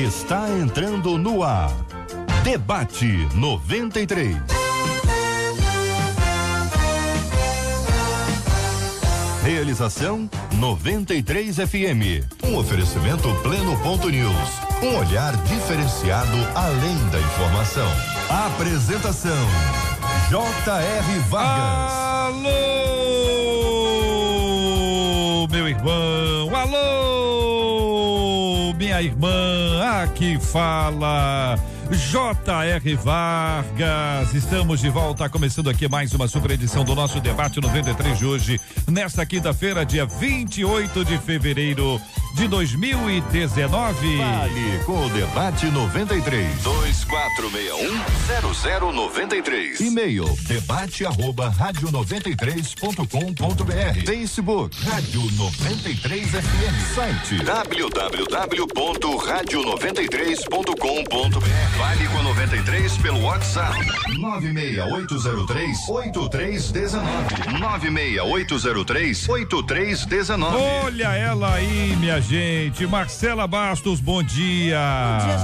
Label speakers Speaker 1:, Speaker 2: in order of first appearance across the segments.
Speaker 1: Está entrando no ar. Debate 93. Realização 93 FM. Um oferecimento Pleno.news. Um olhar diferenciado além da informação. Apresentação J.R. Vargas.
Speaker 2: Alô, meu irmão. Alô, minha irmã. Aqui fala J.R. Vargas. Estamos de volta, começando aqui mais uma super edição do nosso Debate 93 de hoje, nesta quinta-feira, dia 28 de fevereiro de 2019.
Speaker 1: Fale com o Debate 93. 2461-0093. E-mail debate@radio93.com.br. Facebook Rádio 93 FM. Site www.radio93.com.br. Fale com a 93 pelo WhatsApp 96803-8319. 96803-8319.
Speaker 2: Olha ela aí, minha gente. Marcela Bastos, bom dia.
Speaker 3: Bom dia,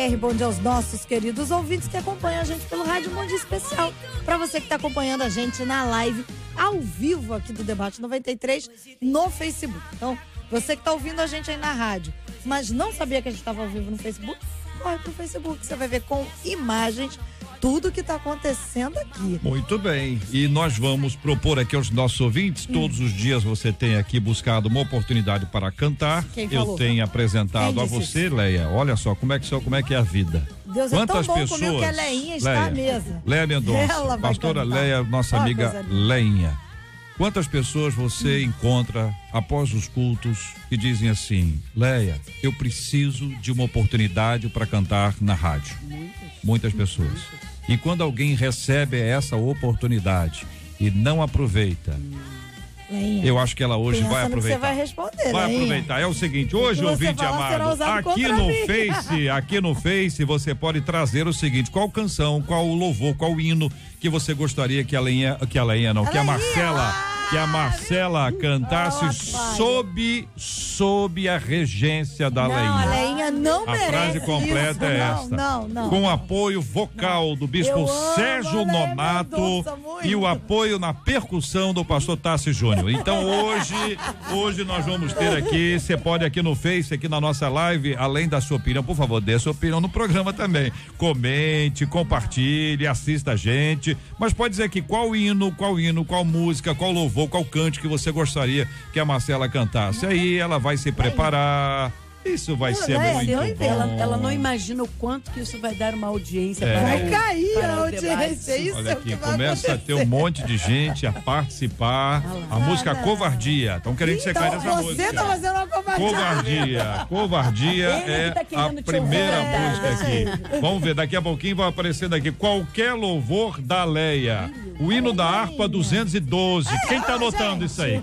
Speaker 3: JR. Bom dia aos nossos queridos ouvintes que acompanham a gente pelo rádio. Bom dia especial para você que está acompanhando a gente na live ao vivo aqui do Debate 93 no Facebook. Então, você que está ouvindo a gente aí na rádio, mas não sabia que a gente estava ao vivo no Facebook, corre pro Facebook, você vai ver com imagens tudo que está acontecendo aqui.
Speaker 2: Muito bem, e nós vamos propor aqui aos nossos ouvintes, todos os dias você tem aqui buscado uma oportunidade para cantar. Eu tenho apresentado a você, isso? Leia, olha só como é que é a vida.
Speaker 3: Deus, quantas é tão bom pessoas, comigo que a Leinha está à mesa.
Speaker 2: Leia Mendonça, pastora Leia, nossa amiga Leinha. Quantas pessoas você encontra após os cultos que dizem assim: Leia, eu preciso de uma oportunidade para cantar na rádio? Muitas pessoas. E quando alguém recebe essa oportunidade e não aproveita, Leinha, eu acho que ela hoje vai aproveitar.
Speaker 3: Você vai responder,
Speaker 2: vai aproveitar. É o seguinte, hoje, ouvinte amado, aqui no Face você pode trazer o seguinte: qual canção, qual louvor, qual hino que você gostaria que a Marcela cantasse sob a regência da Leinha.
Speaker 3: A Leinha não merece.
Speaker 2: A frase completa é esta.
Speaker 3: Não.
Speaker 2: Com apoio vocal do bispo Sérgio Nonato e o apoio na percussão do pastor Tassi Júnior. Então hoje nós vamos ter aqui, você pode aqui no Face, aqui na nossa live, além da sua opinião, por favor, dê sua opinião no programa também. Comente, compartilhe, assista a gente, mas pode dizer aqui qual hino, qual música, qual louvor, qual cante que você gostaria que a Marcela cantasse. Aí ela vai se preparar. Isso vai ser muito bom.
Speaker 4: Ela não imagina o quanto que isso vai dar uma audiência.
Speaker 3: Vai cair a audiência. Isso
Speaker 2: olha aqui, começa a ter um monte de gente a participar. A música Covardia. Estão querendo que você cante essa música.
Speaker 3: Você tá fazendo uma covardia.
Speaker 2: Covardia é a primeira música aqui. Vamos ver, daqui a pouquinho vai aparecendo aqui Qualquer Louvor da Leia. O hino da harpa 212. Quem tá anotando isso aí?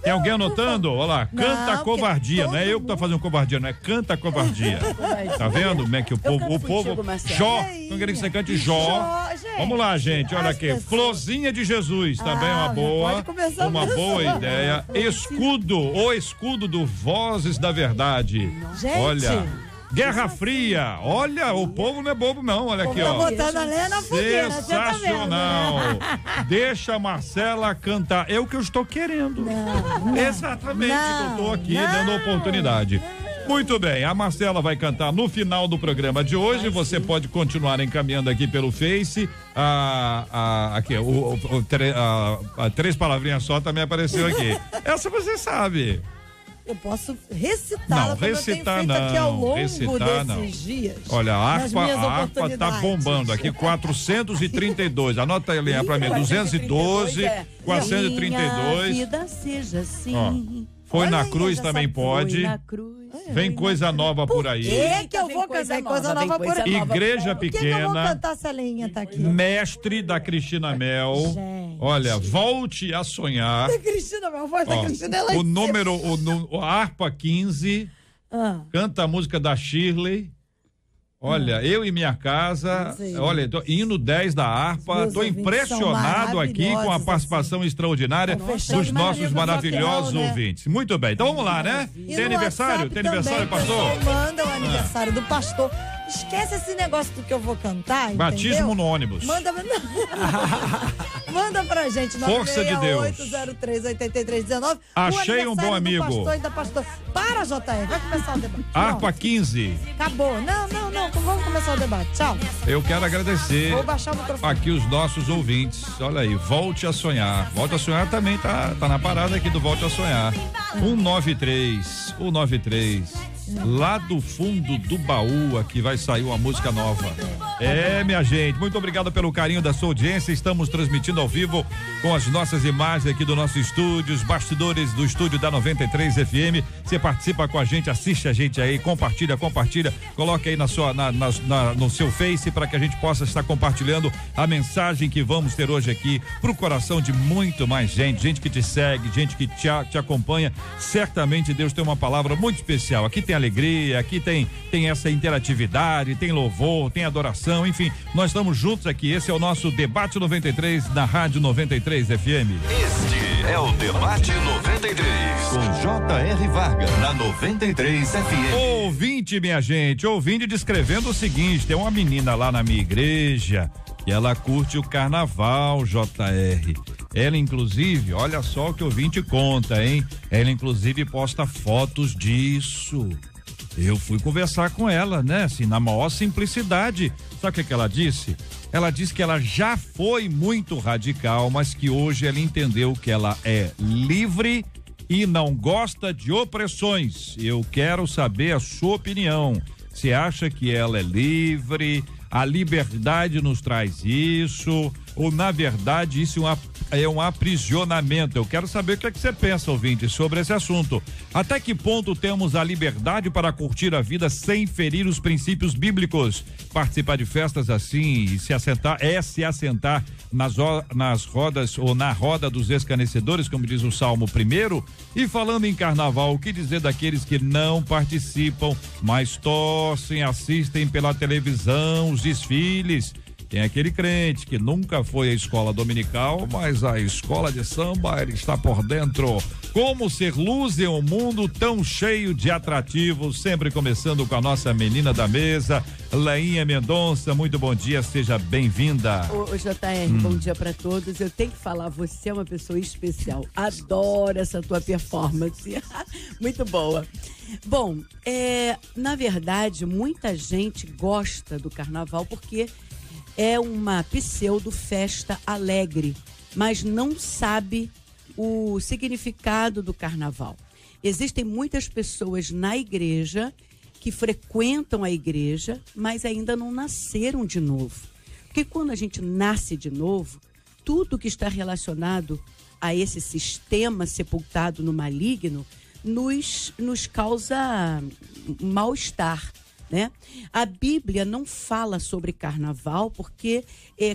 Speaker 2: Tem alguém anotando? Olha lá, canta Covardia. Não é eu que tô fazendo covardia, não é canta covardia. Tá vendo como é que o povo Jó, não querem que você cante Jó. Vamos lá, gente, olha aqui, Florzinha de Jesus, também uma boa ideia. O escudo do Vozes da Verdade. Olha, Guerra Fria, olha, o povo não é bobo não, olha aqui, ó.
Speaker 3: Botando a lenha na fogueira,
Speaker 2: sensacional. Deixa a Marcela cantar, é o que eu estou querendo. Exatamente, eu estou aqui dando oportunidade. Muito bem, a Marcela vai cantar no final do programa de hoje. Você pode continuar encaminhando aqui pelo Face. Aqui, três palavrinhas só também apareceu aqui. Essa você sabe.
Speaker 3: Eu posso recitá-la, como eu tenho feito aqui ao longo desses dias.
Speaker 2: Olha, a harpa tá bombando aqui, 432. Anota aí, Leia, pra mim, 212, 432.
Speaker 4: Minha vida seja assim.
Speaker 2: Foi na cruz também pode. Vem coisa nova por aí.
Speaker 3: Que eu vou cantar coisa nova por aí?
Speaker 2: Igreja
Speaker 3: Por que
Speaker 2: Pequena.
Speaker 3: eu vou cantar se a Leinha tá aqui?
Speaker 2: Mestre da Cristina Mel.
Speaker 3: Gente.
Speaker 2: Olha, Volte a Sonhar.
Speaker 3: Da Cristina Mel, voz da Cristina, ela
Speaker 2: a harpa 15. Canta a música da Shirley. Olha, eu e minha casa, olha, hino 10 da harpa, tô impressionado aqui com a participação extraordinária dos nossos maravilhosos ouvintes. Muito bem, então vamos lá, né? Tem aniversário? Tem aniversário, pastor?
Speaker 3: Manda o aniversário do pastor. Esquece esse negócio do que eu vou cantar,
Speaker 2: batismo
Speaker 3: entendeu?
Speaker 2: no ônibus.
Speaker 3: Manda pra gente.
Speaker 2: Força de Deus.
Speaker 3: 968038319.
Speaker 2: Achei um bom amigo.
Speaker 3: Pastor e da pastor. Para, JR, vai começar o debate.
Speaker 2: Harpa 15.
Speaker 3: Acabou. Não. Vamos começar o debate. Tchau.
Speaker 2: Eu quero agradecer
Speaker 3: Vou baixar o microfone.
Speaker 2: aqui os nossos ouvintes. Olha aí, Volte a Sonhar. Volte a Sonhar também tá na parada aqui do Volte a Sonhar. 193. Lá do fundo do baú aqui vai sair uma música nova. Minha gente, muito obrigado pelo carinho da sua audiência. Estamos transmitindo ao vivo com as nossas imagens aqui do nosso estúdio, os bastidores do estúdio da 93 FM. Você participa com a gente, assiste a gente aí, compartilha, coloque aí no seu Face para que a gente possa estar compartilhando a mensagem que vamos ter hoje aqui pro coração de muito mais gente que te segue, gente que te acompanha. Certamente Deus tem uma palavra muito especial. Aqui tem alegria, aqui tem essa interatividade, tem louvor, tem adoração, enfim, nós estamos juntos aqui. Esse é o nosso Debate 93 na Rádio 93 FM.
Speaker 1: Este é o Debate 93 com J.R. Vargas na 93 FM.
Speaker 2: Ouvinte, minha gente, descrevendo o seguinte: tem uma menina lá na minha igreja que ela curte o carnaval, JR. Ela, inclusive, olha só o que o ouvinte conta, hein? Ela, inclusive, posta fotos disso. Eu fui conversar com ela, né? Assim, na maior simplicidade. Sabe o que ela disse? Ela disse que ela já foi muito radical, mas que hoje ela entendeu que ela é livre e não gosta de opressões. Eu quero saber a sua opinião. Você acha que ela é livre? A liberdade nos traz isso? Ou, na verdade, isso é um aprisionamento? Eu quero saber o que é que você pensa, ouvinte, sobre esse assunto. Até que ponto temos a liberdade para curtir a vida sem ferir os princípios bíblicos? Participar de festas assim e se assentar nas rodas ou na roda dos escarnecedores, como diz o Salmo 1. E falando em carnaval, o que dizer daqueles que não participam, mas torcem, assistem pela televisão os desfiles? Tem aquele crente que nunca foi à escola dominical, mas a escola de samba ele está por dentro. Como ser luz em um mundo tão cheio de atrativos? Sempre começando com a nossa menina da mesa, Leinha Mendonça. Muito bom dia, seja bem-vinda.
Speaker 4: Ô JR, bom dia para todos. Eu tenho que falar, você é uma pessoa especial. Adoro essa tua performance. Muito boa. Bom, na verdade, muita gente gosta do carnaval porque é uma pseudo-festa alegre, mas não sabe o significado do carnaval. Existem muitas pessoas na igreja que frequentam a igreja, mas ainda não nasceram de novo. Porque quando a gente nasce de novo, tudo que está relacionado a esse sistema sepultado no maligno nos causa mal-estar. Né? A Bíblia não fala sobre carnaval porque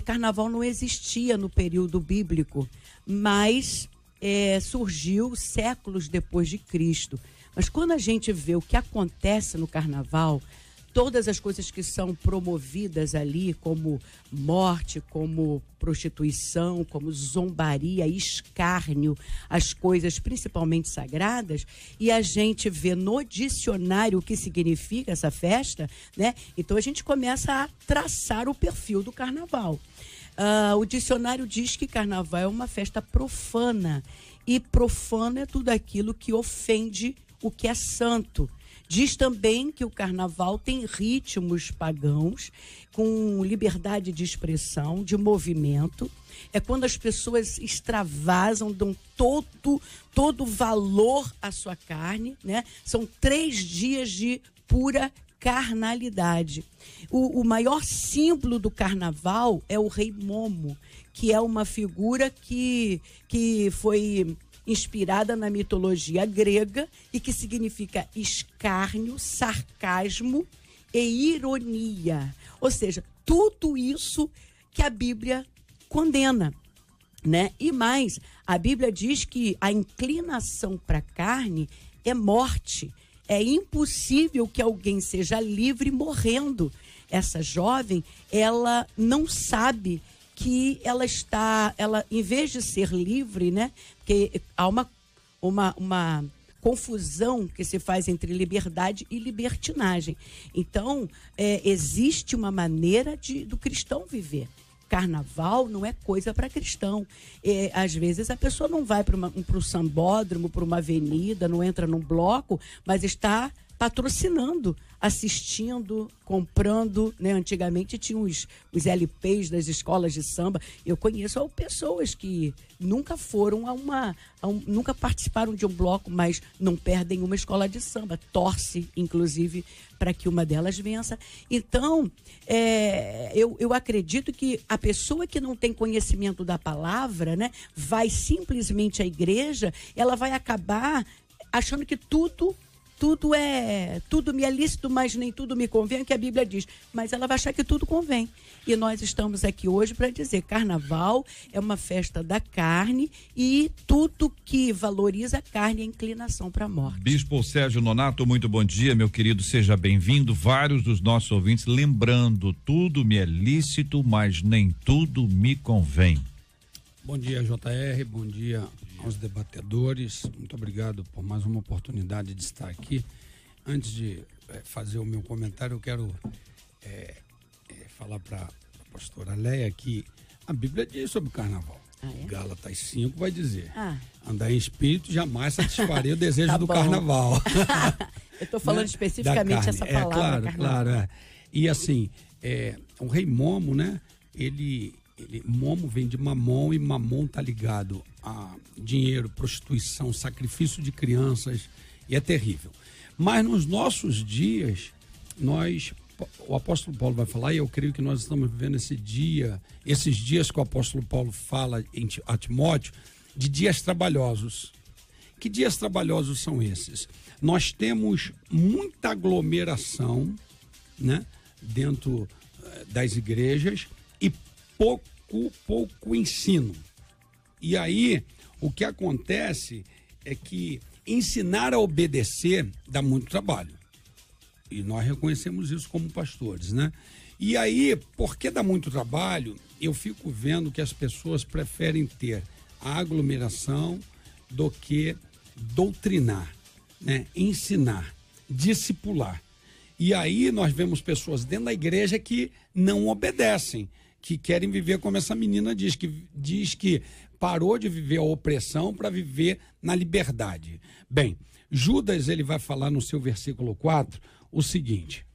Speaker 4: carnaval não existia no período bíblico, mas surgiu séculos depois de Cristo. Mas quando a gente vê o que acontece no carnaval, todas as coisas que são promovidas ali, como morte, como prostituição, como zombaria, escárnio, as coisas principalmente sagradas, e a gente vê no dicionário o que significa essa festa, né? Então a gente começa a traçar o perfil do carnaval. O dicionário diz que carnaval é uma festa profana, e profano é tudo aquilo que ofende o que é santo. Diz também que o carnaval tem ritmos pagãos, com liberdade de expressão, de movimento. É quando as pessoas extravasam, dão todo valor à sua carne, né? São 3 dias de pura carnalidade. O maior símbolo do carnaval é o rei Momo, que é uma figura que foi inspirada na mitologia grega e que significa escárnio, sarcasmo e ironia. Ou seja, tudo isso que a Bíblia condena, né? E mais, a Bíblia diz que a inclinação para a carne é morte. É impossível que alguém seja livre morrendo. essa jovem, ela não sabe que ela em vez de ser livre, né? Porque há uma confusão que se faz entre liberdade e libertinagem. Então, existe uma maneira do cristão viver. Carnaval não é coisa para cristão. Às vezes a pessoa não vai para o sambódromo, para uma avenida, não entra num bloco, mas está patrocinando, assistindo, comprando, né? Antigamente tinha os LPs das escolas de samba. Eu conheço pessoas que nunca foram nunca participaram de um bloco, mas não perdem uma escola de samba. Torce, inclusive, para que uma delas vença. Então, eu acredito que a pessoa que não tem conhecimento da palavra, né, vai simplesmente à igreja, ela vai acabar achando que tudo me é lícito, mas nem tudo me convém, que a Bíblia diz. Mas ela vai achar que tudo convém. E nós estamos aqui hoje para dizer, carnaval é uma festa da carne e tudo que valoriza a carne é inclinação para a morte.
Speaker 2: Bispo Sérgio Nonato, muito bom dia, meu querido, seja bem-vindo. Vários dos nossos ouvintes lembrando, tudo me é lícito, mas nem tudo me convém.
Speaker 5: Bom dia, JR, bom dia aos debatedores, muito obrigado por mais uma oportunidade de estar aqui. Antes de fazer o meu comentário, eu quero falar para a pastora Leia que a Bíblia diz sobre o carnaval. Gálatas 5 vai dizer, andar em espírito jamais satisfaria o desejo do carnaval.
Speaker 4: Eu estou falando, né, especificamente essa palavra.
Speaker 5: Claro. E assim, o rei Momo, né, Momo vem de Mamon, e Mamon tá ligado a dinheiro, prostituição, sacrifício de crianças, e é terrível. Mas nos nossos dias, o apóstolo Paulo vai falar, e eu creio que nós estamos vivendo esses dias que o apóstolo Paulo fala a Timóteo, de dias trabalhosos. Que dias trabalhosos são esses? Nós temos muita aglomeração, né, dentro das igrejas, e pouco ensino. E aí, o que acontece é que ensinar a obedecer dá muito trabalho. E nós reconhecemos isso como pastores, né? E aí, porque dá muito trabalho, eu fico vendo que as pessoas preferem ter a aglomeração do que doutrinar, né? Ensinar, discipular. E aí nós vemos pessoas dentro da igreja que não obedecem, que querem viver como essa menina diz que parou de viver a opressão para viver na liberdade. Bem, Judas, ele vai falar no seu versículo 4 o seguinte: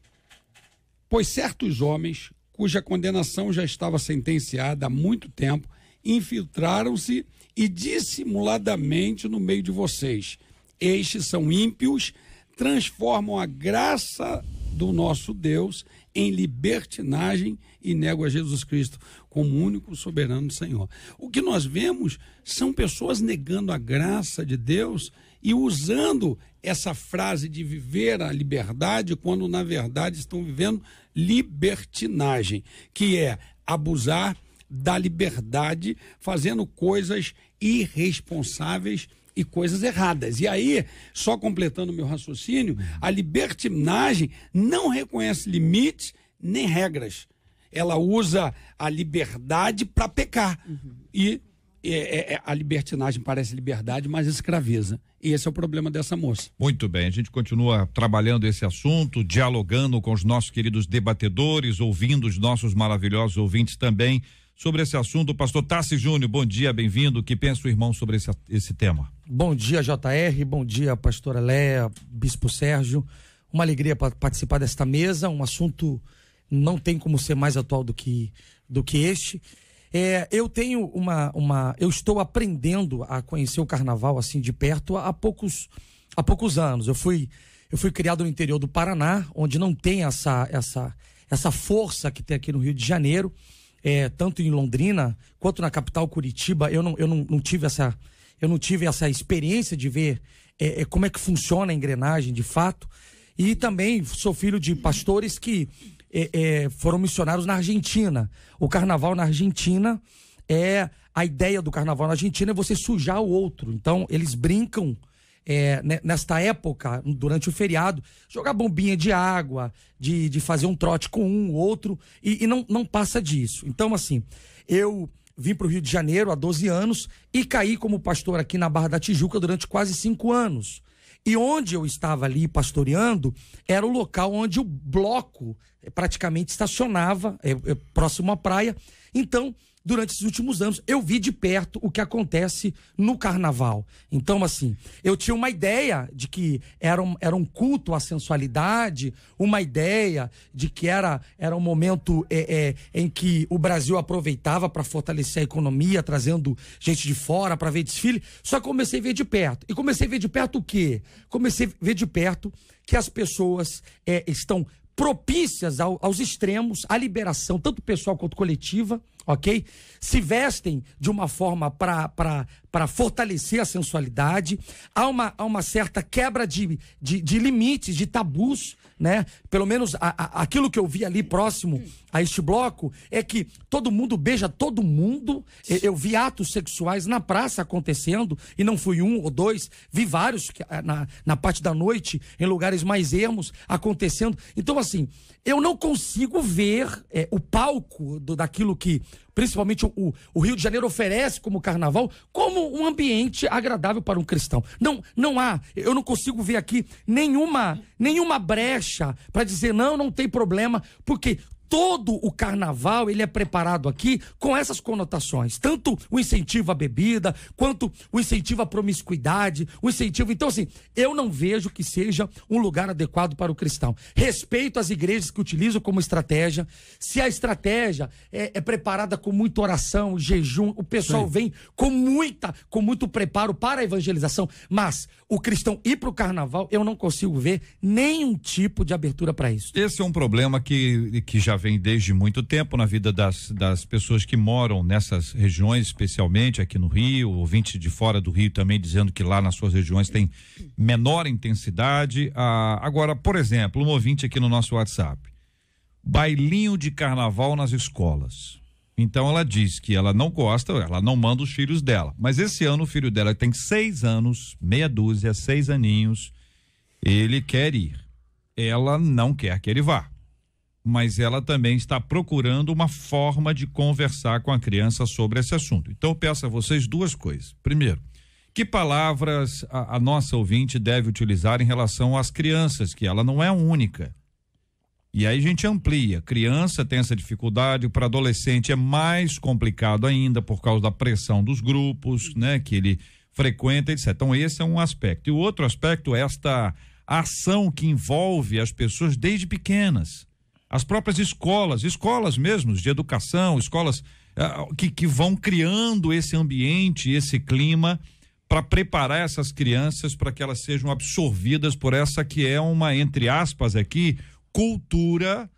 Speaker 5: pois certos homens, cuja condenação já estava sentenciada há muito tempo, infiltraram-se e dissimuladamente no meio de vocês. Estes são ímpios, transformam a graça do nosso Deus em libertinagem e negam a Jesus Cristo como único soberano Senhor. O que nós vemos são pessoas negando a graça de Deus e usando essa frase de viver a liberdade, quando na verdade estão vivendo libertinagem, que é abusar da liberdade, fazendo coisas irresponsáveis e coisas erradas. E aí, só completando meu raciocínio, a libertinagem não reconhece limites nem regras. Ela usa a liberdade para pecar. E a libertinagem parece liberdade, mas escraviza. E esse é o problema dessa moça.
Speaker 2: Muito bem, a gente continua trabalhando esse assunto, dialogando com os nossos queridos debatedores, ouvindo os nossos maravilhosos ouvintes também sobre esse assunto. Pastor Tassi Júnior, bom dia, bem-vindo. O que pensa o irmão sobre esse tema?
Speaker 6: Bom dia, JR, bom dia, pastora Léa, bispo Sérgio. Uma alegria participar desta mesa, um assunto não tem como ser mais atual do que este. Eu tenho eu estou aprendendo a conhecer o carnaval assim de perto há poucos anos. Eu fui criado no interior do Paraná, onde não tem essa força que tem aqui no Rio de Janeiro, tanto em Londrina quanto na capital Curitiba. Eu não tive essa experiência de ver como é que funciona a engrenagem de fato. E também sou filho de pastores que foram missionários na Argentina. O carnaval na Argentina a ideia do carnaval na Argentina é você sujar o outro. Então, eles brincam nesta época, durante o feriado, jogar bombinha de água, de fazer um trote com um, outro, e não passa disso. Então, assim, eu vim para o Rio de Janeiro há 12 anos e caí como pastor aqui na Barra da Tijuca durante quase 5 anos. E onde eu estava ali pastoreando era o local onde o bloco praticamente estacionava, próximo à praia. Então, durante esses últimos anos, eu vi de perto o que acontece no carnaval. Então, assim, eu tinha uma ideia de que era um culto à sensualidade, uma ideia de que era um momento em que o Brasil aproveitava para fortalecer a economia, trazendo gente de fora para ver desfile. Só que comecei a ver de perto. E comecei a ver de perto o quê? Comecei a ver de perto que as pessoas estão propícias aos extremos, à liberação, tanto pessoal quanto coletiva, ok? Se vestem de uma forma para fortalecer a sensualidade. Há uma certa quebra de limites, de tabus, né? Pelo menos aquilo que eu vi ali próximo a este bloco é que todo mundo beija todo mundo. Eu vi atos sexuais na praça acontecendo, e não fui um ou dois, vi vários na parte da noite, em lugares mais ermos, acontecendo. Então, assim, eu não consigo ver o palco daquilo que principalmente o Rio de Janeiro oferece como carnaval, como um ambiente agradável para um cristão. Não há, eu não consigo ver aqui nenhuma brecha para dizer não tem problema, porque todo o carnaval, ele é preparado aqui com essas conotações. Tanto o incentivo à bebida, quanto o incentivo à promiscuidade, o incentivo... Então, assim, eu não vejo que seja um lugar adequado para o cristão. Respeito as igrejas que utilizam como estratégia. Se a estratégia é preparada com muita oração, jejum, o pessoal vem com muito preparo para a evangelização. Mas o cristão ir para o carnaval, eu não consigo ver nenhum tipo de abertura para isso.
Speaker 2: Esse é um problema que já vem desde muito tempo na vida das pessoas que moram nessas regiões, especialmente aqui no Rio, ouvinte de fora do Rio também dizendo que lá nas suas regiões tem menor intensidade. Agora, por exemplo, um ouvinte aqui no nosso WhatsApp, bailinho de carnaval nas escolas. Então ela diz que ela não gosta, ela não manda os filhos dela, mas esse ano o filho dela tem 6 anos, meia dúzia, 6 aninhos, ele quer ir, ela não quer que ele vá. Mas ela também está procurando uma forma de conversar com a criança sobre esse assunto. Então eu peço a vocês 2 coisas. Primeiro, que palavras a nossa ouvinte deve utilizar em relação às crianças, que ela não é a única. E aí a gente amplia. Criança tem essa dificuldade, para adolescente é mais complicado ainda por causa da pressão dos grupos, né, que ele frequenta, etc. Então esse é um aspecto. E o outro aspecto é esta ação que envolve as pessoas desde pequenas. As próprias escolas mesmo, de educação, escolas que vão criando esse ambiente, esse clima para preparar essas crianças para que elas sejam absorvidas por essa que é uma, entre aspas aqui, cultura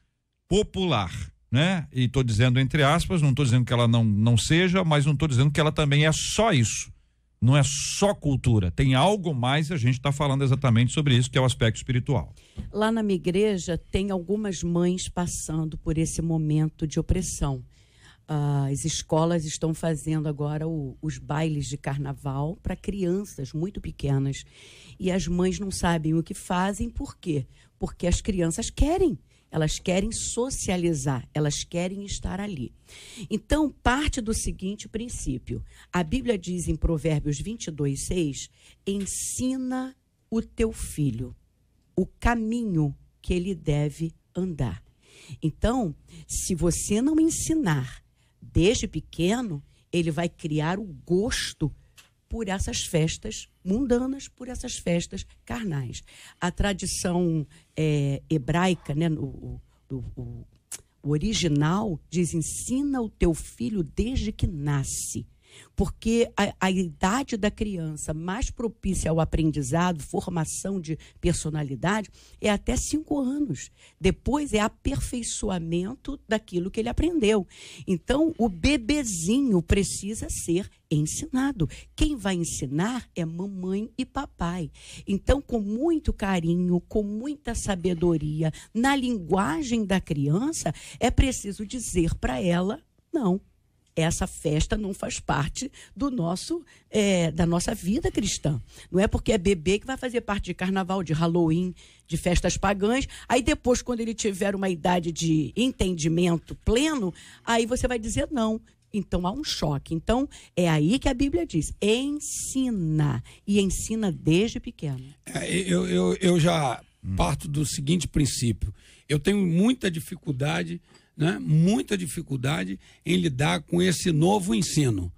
Speaker 2: popular, né? E estou dizendo entre aspas, não estou dizendo que ela não seja, mas não estou dizendo que ela também é só isso. Não é só cultura, tem algo mais, a gente está falando exatamente sobre isso, que é o aspecto espiritual.
Speaker 4: Lá na minha igreja tem algumas mães passando por esse momento de opressão. As escolas estão fazendo agora os bailes de carnaval para crianças muito pequenas. E as mães não sabem o que fazem, por quê? Porque as crianças querem. Elas querem socializar, elas querem estar ali. Então, parte do seguinte princípio. A Bíblia diz em Provérbios 22:6, ensina o teu filho o caminho que ele deve andar. Então, se você não ensinar desde pequeno, ele vai criar o gosto por essas festas mundanas, por essas festas carnais. A tradição hebraica, né, o original, diz: ensina o teu filho desde que nasce. Porque a idade da criança mais propícia ao aprendizado, formação de personalidade, é até 5 anos. Depois é aperfeiçoamento daquilo que ele aprendeu. Então, o bebezinho precisa ser ensinado. Quem vai ensinar é mamãe e papai. Então, com muito carinho, com muita sabedoria, na linguagem da criança, é preciso dizer para ela: não. essa festa não faz parte do nosso, da nossa vida cristã. Não é porque é bebê que vai fazer parte de carnaval, de Halloween, de festas pagãs. Aí depois, quando ele tiver uma idade de entendimento pleno, aí você vai dizer não. Então há um choque. Então é aí que a Bíblia diz, ensina, e ensina desde pequeno.
Speaker 5: Eu já parto do seguinte princípio: eu tenho muita dificuldade, né? Muita dificuldade em lidar com esse novo ensino,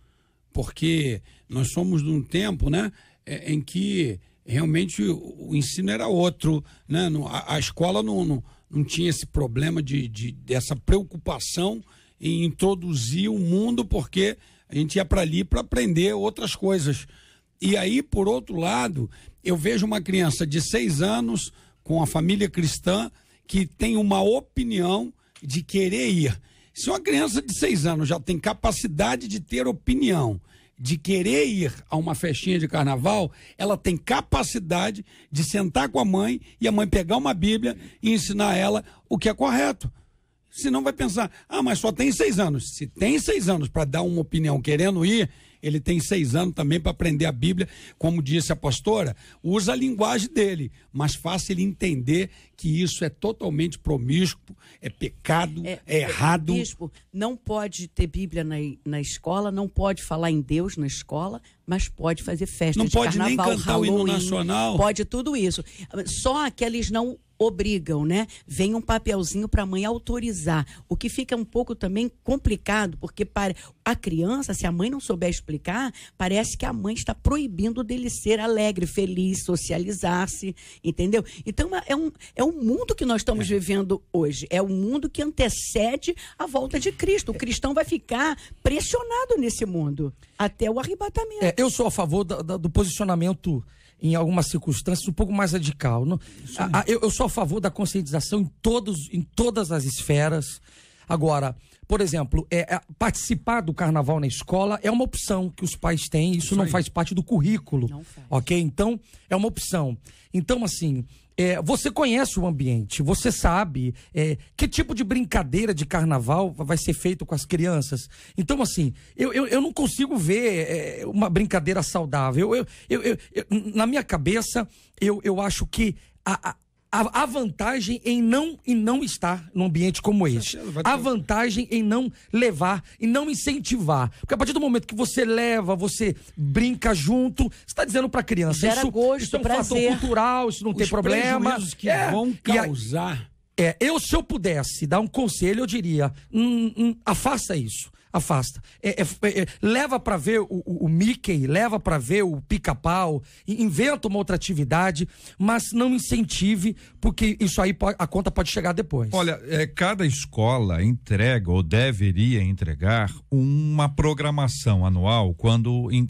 Speaker 5: porque nós somos de um tempo, né, em que realmente o ensino era outro, né? A escola não tinha esse problema dessa preocupação em introduzir o mundo, porque a gente ia para ali para aprender outras coisas. E aí, por outro lado, eu vejo uma criança de 6 anos com a família cristã que tem uma opinião de querer ir. Se uma criança de 6 anos já tem capacidade de ter opinião, de querer ir a uma festinha de carnaval, ela tem capacidade de sentar com a mãe e a mãe pegar uma Bíblia e ensinar ela o que é correto. Senão vai pensar, mas só tem 6 anos. Se tem 6 anos para dar uma opinião querendo ir, ele tem 6 anos também para aprender a Bíblia. Como disse a pastora, usa a linguagem dele, mas faça ele entender que isso é totalmente promíscuo, é pecado, é errado.
Speaker 4: Bispo, não pode ter Bíblia na escola, não pode falar em Deus na escola, mas pode fazer festa de carnaval,
Speaker 5: não pode nem cantar
Speaker 4: Halloween,
Speaker 5: o hino nacional.
Speaker 4: Pode tudo isso. Só que eles não obrigam, né? Vem um papelzinho para a mãe autorizar, o que fica um pouco também complicado, porque para a criança, se a mãe não souber explicar, parece que a mãe está proibindo dele ser alegre, feliz, socializar-se, entendeu? Então é um mundo que nós estamos vivendo hoje, é um mundo que antecede a volta de Cristo. O cristão vai ficar pressionado nesse mundo até o arrebatamento.
Speaker 6: Eu sou a favor do posicionamento em algumas circunstâncias um pouco mais radical. Eu sou a favor da conscientização em todas as esferas. Agora, por exemplo, participar do carnaval na escola é uma opção que os pais têm, isso não faz parte do currículo, ok? Então, é uma opção. Então, assim, você conhece o ambiente, você sabe que tipo de brincadeira de carnaval vai ser feito com as crianças. Então, assim, eu não consigo ver uma brincadeira saudável. Na minha cabeça, eu acho que a vantagem em não estar num ambiente como este. A vantagem em não levar e não incentivar. Porque a partir do momento que você leva, você brinca junto, você está dizendo para a criança, isso é um fator cultural, isso não tem problema.
Speaker 5: Os que vão causar.
Speaker 6: Se eu pudesse dar um conselho, eu diria, afasta isso. Afasta. Leva para ver o Mickey, leva para ver o Pica-Pau, inventa uma outra atividade, mas não incentive, porque isso aí a conta pode chegar depois.
Speaker 2: Olha, cada escola entrega ou deveria entregar uma programação anual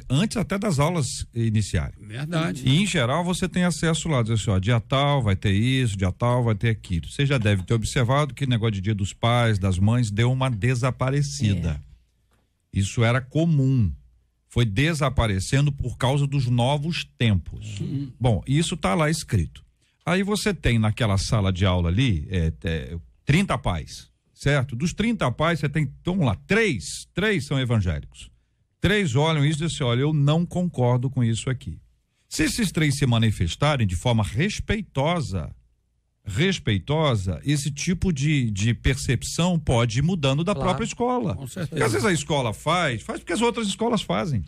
Speaker 2: antes até das aulas iniciarem.
Speaker 5: Verdade.
Speaker 2: E em geral você tem acesso lá, diz assim, dia tal vai ter isso, dia tal vai ter aquilo. Você já deve ter observado que o negócio de Dia dos Pais, das Mães, deu uma desaparecida. Isso era comum, foi desaparecendo por causa dos novos tempos. Bom, isso está lá escrito. Aí você tem naquela sala de aula ali 30 pais, certo? Dos 30 pais você tem, vamos lá, três são evangélicos. 3 olham isso e dizem, olha, eu não concordo com isso aqui. Se esses 3 se manifestarem de forma respeitosa, esse tipo de percepção pode ir mudando da própria escola.
Speaker 5: Com certeza.
Speaker 2: Porque às vezes a escola faz porque as outras escolas fazem.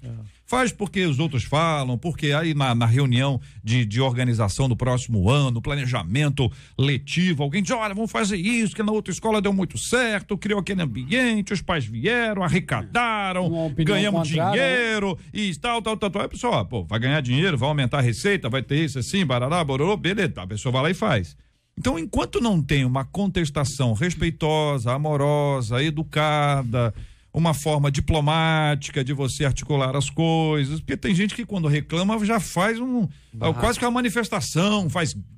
Speaker 2: Faz porque os outros falam, porque aí na reunião de organização do próximo ano, planejamento letivo, alguém diz, olha, vamos fazer isso, que na outra escola deu muito certo, criou aquele ambiente, os pais vieram, arrecadaram, ganhamos dinheiro, e tal. Aí a pessoa, vai ganhar dinheiro, vai aumentar a receita, vai ter isso assim, barará, bororô, beleza, a pessoa vai lá e faz. Então, enquanto não tem uma contestação respeitosa, amorosa, educada, uma forma diplomática de você articular as coisas, porque tem gente que quando reclama já faz quase que uma manifestação,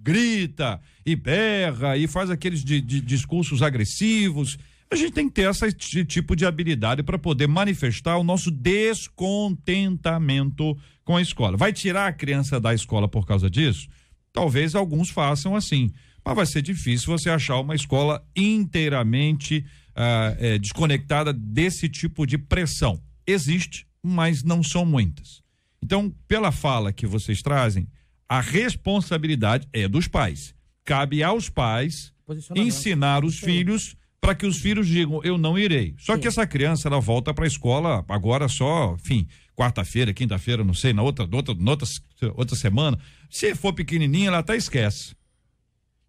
Speaker 2: grita e berra e faz aqueles de discursos agressivos. A gente tem que ter esse tipo de habilidade para poder manifestar o nosso descontentamento com a escola. Vai tirar a criança da escola por causa disso? Talvez alguns façam assim. Mas vai ser difícil você achar uma escola inteiramente desconectada desse tipo de pressão. Existe, mas não são muitas. Então, pela fala que vocês trazem, a responsabilidade é dos pais. Cabe aos pais ensinar os filhos para que os filhos digam, eu não irei. Só que essa criança, ela volta para a escola agora só, enfim, quarta-feira, quinta-feira, não sei, na outra semana. Se for pequenininha, ela até esquece.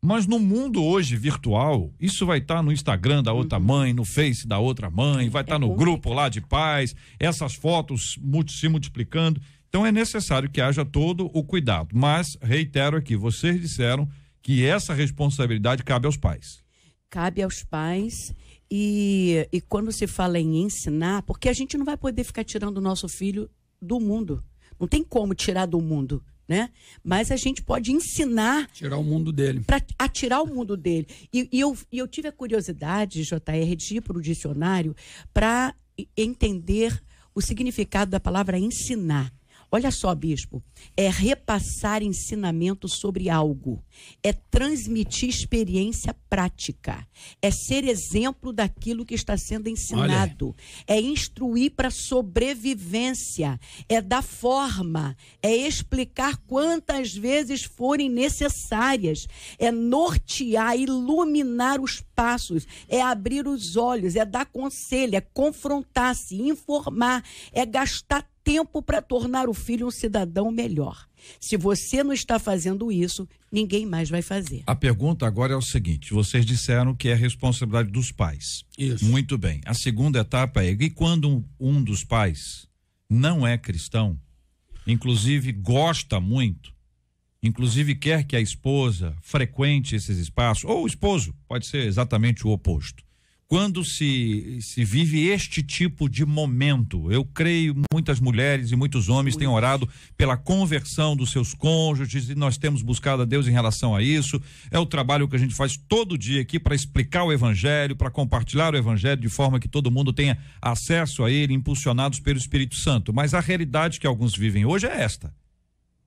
Speaker 2: Mas no mundo hoje virtual, isso vai estar no Instagram da outra mãe, no Face da outra mãe, vai estar no grupo lá de pais, essas fotos se multiplicando. Então é necessário que haja todo o cuidado. Mas, reitero aqui, vocês disseram que essa responsabilidade cabe aos pais.
Speaker 4: Cabe aos pais e quando se fala em ensinar, porque a gente não vai poder ficar tirando o nosso filho do mundo. Não tem como tirar do mundo, né? Mas a gente pode ensinar...
Speaker 5: Tirar o mundo dele.
Speaker 4: A tirar o mundo dele. E eu tive a curiosidade, JR, de ir para o dicionário para entender o significado da palavra ensinar. Olha só, bispo, é repassar ensinamento sobre algo, é transmitir experiência prática, é ser exemplo daquilo que está sendo ensinado, é instruir para sobrevivência, é dar forma, é explicar quantas vezes forem necessárias, é nortear, iluminar os passos, é abrir os olhos, é dar conselho, é confrontar-se, informar, é gastar tempo para tornar o filho um cidadão melhor. Se você não está fazendo isso, ninguém mais vai fazer.
Speaker 2: A pergunta agora é o seguinte, vocês disseram que é responsabilidade dos pais.
Speaker 5: Isso.
Speaker 2: Muito bem. A segunda etapa é, e quando um dos pais não é cristão, inclusive gosta muito, inclusive quer que a esposa frequente esses espaços, ou o esposo, pode ser exatamente o oposto. Quando se vive este tipo de momento, eu creio muitas mulheres e muitos homens têm orado pela conversão dos seus cônjuges e nós temos buscado a Deus em relação a isso. É o trabalho que a gente faz todo dia aqui para explicar o evangelho, para compartilhar o evangelho de forma que todo mundo tenha acesso a ele, impulsionados pelo Espírito Santo. Mas a realidade que alguns vivem hoje é esta.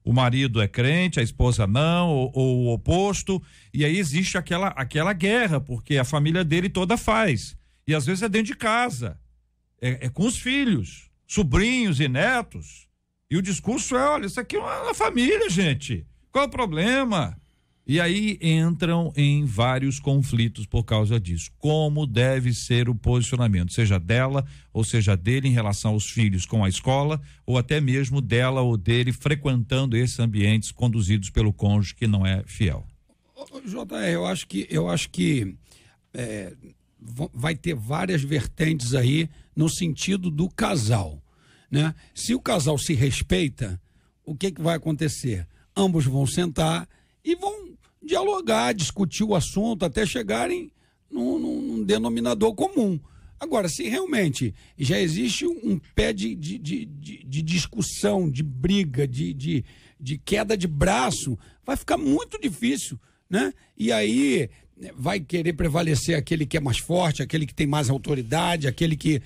Speaker 2: O marido é crente, a esposa não, ou o oposto, e aí existe aquela guerra, porque a família dele toda faz. E às vezes é dentro de casa, é com os filhos, sobrinhos e netos. E o discurso é, olha, isso aqui é uma família, gente. Qual é o problema? E aí entram em vários conflitos por causa disso. Como deve ser o posicionamento, seja dela ou seja dele em relação aos filhos com a escola, ou até mesmo dela ou dele frequentando esses ambientes conduzidos pelo cônjuge que não é fiel.
Speaker 5: JR, eu acho que vai ter várias vertentes aí no sentido do casal, né? Se o casal se respeita, o que vai acontecer? Ambos vão sentar e vão dialogar, discutir o assunto até chegarem num denominador comum. Agora, se realmente já existe um pé de discussão, de briga, de queda de braço, vai ficar muito difícil, né? E aí vai querer prevalecer aquele que é mais forte, aquele que tem mais autoridade, aquele que...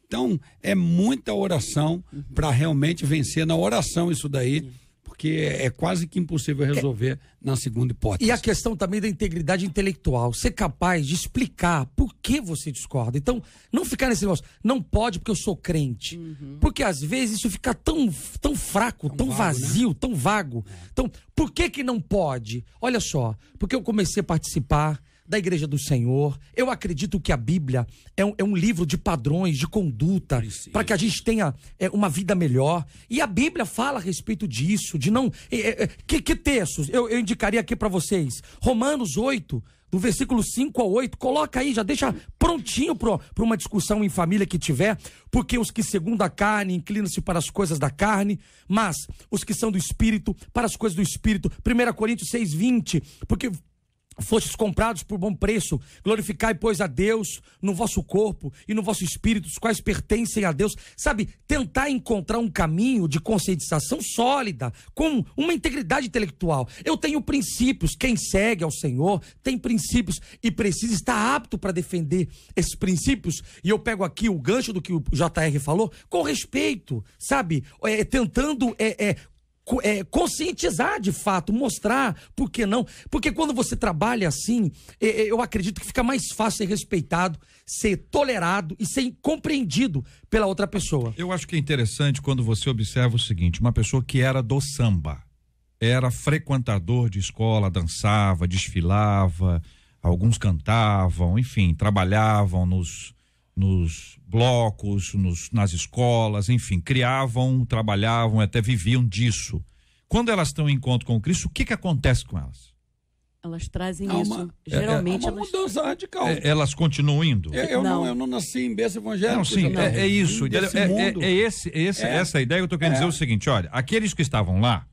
Speaker 5: Então, é muita oração para realmente vencer na oração isso daí, porque é quase que impossível resolver na segunda hipótese.
Speaker 6: E a questão também da integridade intelectual, ser capaz de explicar por que você discorda. Então, não ficar nesse negócio, não pode porque eu sou crente. Porque às vezes isso fica tão fraco, tão vago, vazio, né? Tão vago. Então, por que não pode? Olha só, porque eu comecei a participar da Igreja do Senhor. Eu acredito que a Bíblia é um livro de padrões, de conduta, para que a gente tenha uma vida melhor. E a Bíblia fala a respeito disso, de não... Que textos? Eu indicaria aqui para vocês. Romanos 8, do versículo 5 ao 8, coloca aí, já deixa prontinho para uma discussão em família que tiver, porque os que segundo a carne inclinam-se para as coisas da carne, mas os que são do Espírito, para as coisas do Espírito. 1 Coríntios 6, 20, porque... fostes comprados por bom preço, glorificai, pois, a Deus no vosso corpo e no vosso espírito, os quais pertencem a Deus. Sabe, tentar encontrar um caminho de conscientização sólida, com uma integridade intelectual. Eu tenho princípios, quem segue ao Senhor tem princípios e precisa estar apto para defender esses princípios. E eu pego aqui o gancho do que o JR falou, com respeito, sabe, tentando conscientizar de fato, mostrar, por que não? Porque quando você trabalha assim, eu acredito que fica mais fácil ser respeitado, ser tolerado e ser compreendido pela outra pessoa.
Speaker 2: Eu acho que é interessante quando você observa o seguinte, uma pessoa que era do samba, era frequentador de escola, dançava, desfilava, alguns cantavam, enfim, trabalhavam nos blocos, nas escolas, enfim, criavam, trabalhavam, até viviam disso. Quando elas estão em encontro com Cristo, o que acontece com elas?
Speaker 4: Elas trazem isso. Geralmente
Speaker 5: é uma mudança radical.
Speaker 2: Elas continuam indo?
Speaker 5: Eu não nasci em berço evangélico.
Speaker 2: Não, sim, é isso. Essa ideia que eu estou querendo dizer o seguinte, olha, aqueles que estavam lá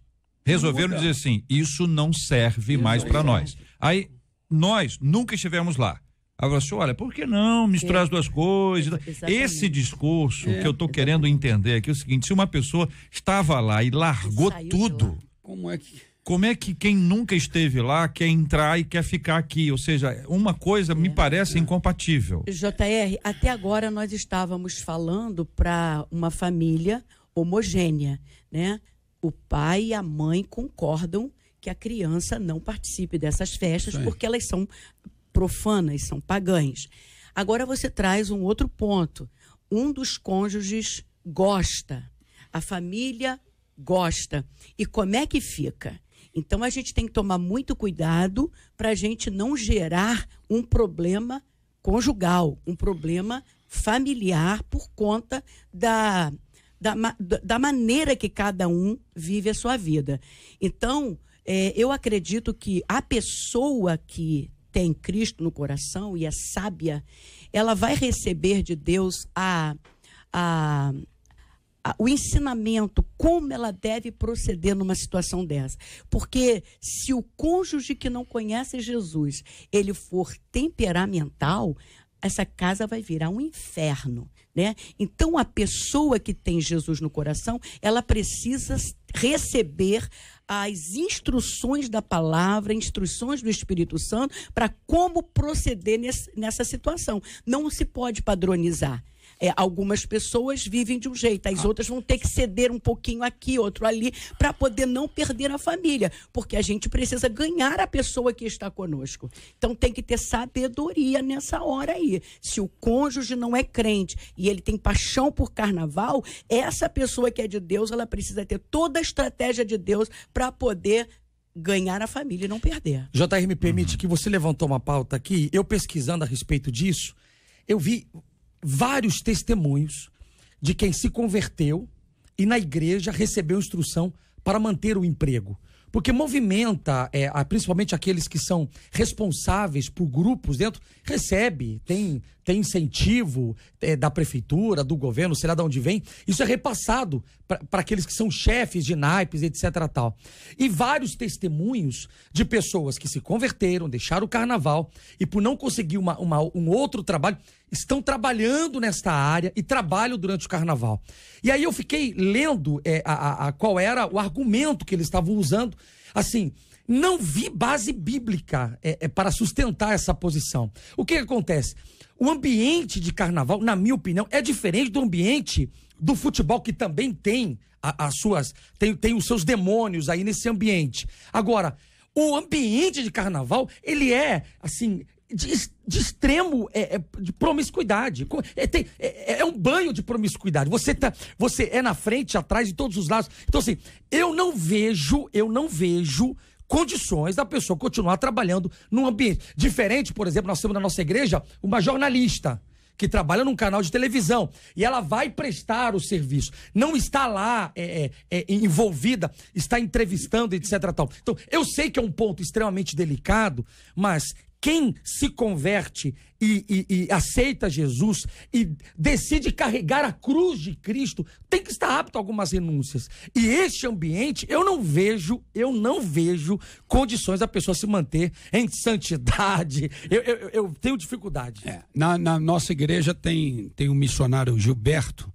Speaker 2: resolveram dizer assim, isso não serve mais para nós. Aí, nós nunca estivemos lá. Agora, senhor, olha, por que não misturar as duas coisas? Exatamente. Esse discurso que eu estou querendo entender aqui é o seguinte, se uma pessoa estava lá e largou tudo, como é que quem nunca esteve lá quer entrar e quer ficar aqui? Ou seja, uma coisa me parece incompatível.
Speaker 4: JR, até agora nós estávamos falando para uma família homogênea, né? O pai e a mãe concordam que a criança não participe dessas festas porque elas são profanas, são pagãs. Agora você traz um outro ponto. Um dos cônjuges gosta, a família gosta. E como é que fica? Então a gente tem que tomar muito cuidado para a gente não gerar um problema conjugal, um problema familiar por conta da maneira que cada um vive a sua vida. Então, eu acredito que a pessoa que tem Cristo no coração e é sábia, ela vai receber de Deus o ensinamento, como ela deve proceder numa situação dessa. Porque se o cônjuge que não conhece Jesus, ele for temperamental, essa casa vai virar um inferno, né? Então, a pessoa que tem Jesus no coração, ela precisa receber as instruções da palavra, instruções do Espírito Santo, para como proceder nessa situação. Não se pode padronizar. Algumas pessoas vivem de um jeito, as outras vão ter que ceder um pouquinho aqui, outro ali, para poder não perder a família, porque a gente precisa ganhar a pessoa que está conosco. Então tem que ter sabedoria nessa hora aí. Se o cônjuge não é crente e ele tem paixão por carnaval, essa pessoa que é de Deus, ela precisa ter toda a estratégia de Deus para poder ganhar a família e não perder.
Speaker 6: JR, me permite que você levantou uma pauta aqui, eu pesquisando a respeito disso, eu vi vários testemunhos de quem se converteu e na igreja recebeu instrução para manter o emprego. Porque movimenta, principalmente aqueles que são responsáveis por grupos dentro, recebe, tem incentivo da prefeitura, do governo, sei lá de onde vem. Isso é repassado para aqueles que são chefes de naipes, etc. tal. E vários testemunhos de pessoas que se converteram, deixaram o carnaval e por não conseguir um outro trabalho, estão trabalhando nesta área e trabalham durante o carnaval. E aí eu fiquei lendo qual era o argumento que eles estavam usando. Assim, não vi base bíblica para sustentar essa posição. O que acontece? O ambiente de carnaval, na minha opinião, é diferente do ambiente do futebol, que também tem tem os seus demônios aí nesse ambiente. Agora, o ambiente de carnaval, ele é, assim, de extremo de promiscuidade. É um banho de promiscuidade. Você é na frente, atrás, de todos os lados. Então, assim, eu não vejo condições da pessoa continuar trabalhando num ambiente diferente. Por exemplo, nós temos na nossa igreja uma jornalista que trabalha num canal de televisão e ela vai prestar o serviço, não está lá envolvida, está entrevistando, etc. Tal. Então, eu sei que é um ponto extremamente delicado, mas quem se converte e aceita Jesus e decide carregar a cruz de Cristo tem que estar apto a algumas renúncias. E este ambiente, eu não vejo condições da pessoa se manter em santidade. Eu tenho dificuldade.
Speaker 5: Na nossa igreja tem um missionário, Gilberto,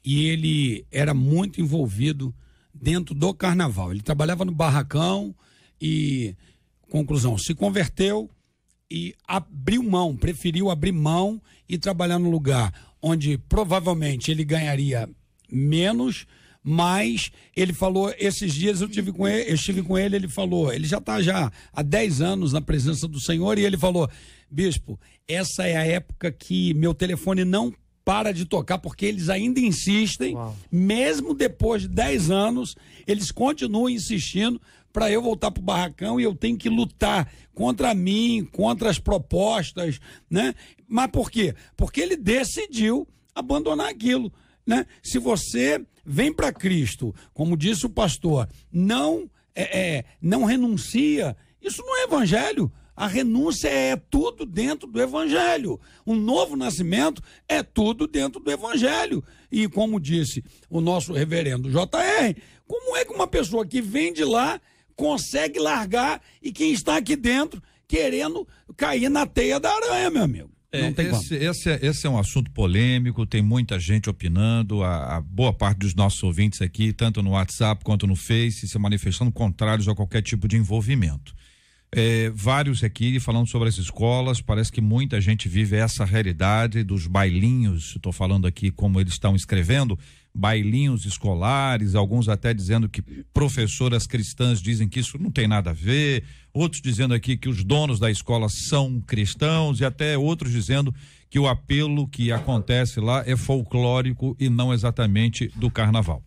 Speaker 5: e ele era muito envolvido dentro do carnaval. Ele trabalhava no barracão e, conclusão, se converteu e preferiu abrir mão e trabalhar num lugar onde provavelmente ele ganharia menos, mas ele falou, esses dias eu estive com ele, ele falou, ele já está há 10 anos na presença do Senhor, e ele falou: bispo, essa é a época que meu telefone não para de tocar, porque eles ainda insistem. Uau. Mesmo depois de 10 anos, eles continuam insistindo para eu voltar pro barracão, e eu tenho que lutar contra mim, contra as propostas, né? Mas por quê? Porque ele decidiu abandonar aquilo, né? Se você vem para Cristo, como disse o pastor, não renuncia, isso não é evangelho. A renúncia é tudo dentro do evangelho. Um novo nascimento é tudo dentro do evangelho. E como disse o nosso reverendo JR, como é que uma pessoa que vem de lá consegue largar, e quem está aqui dentro querendo cair na teia da aranha, meu amigo?
Speaker 2: Esse é um assunto polêmico, tem muita gente opinando, a boa parte dos nossos ouvintes aqui, tanto no WhatsApp quanto no Face, se manifestando contrários a qualquer tipo de envolvimento. Vários aqui falando sobre as escolas, parece que muita gente vive essa realidade dos bailinhos, estou falando aqui como eles estão escrevendo, bailinhos escolares, alguns até dizendo que professoras cristãs dizem que isso não tem nada a ver, outros dizendo aqui que os donos da escola são cristãos, e até outros dizendo que o apelo que acontece lá é folclórico e não exatamente do carnaval.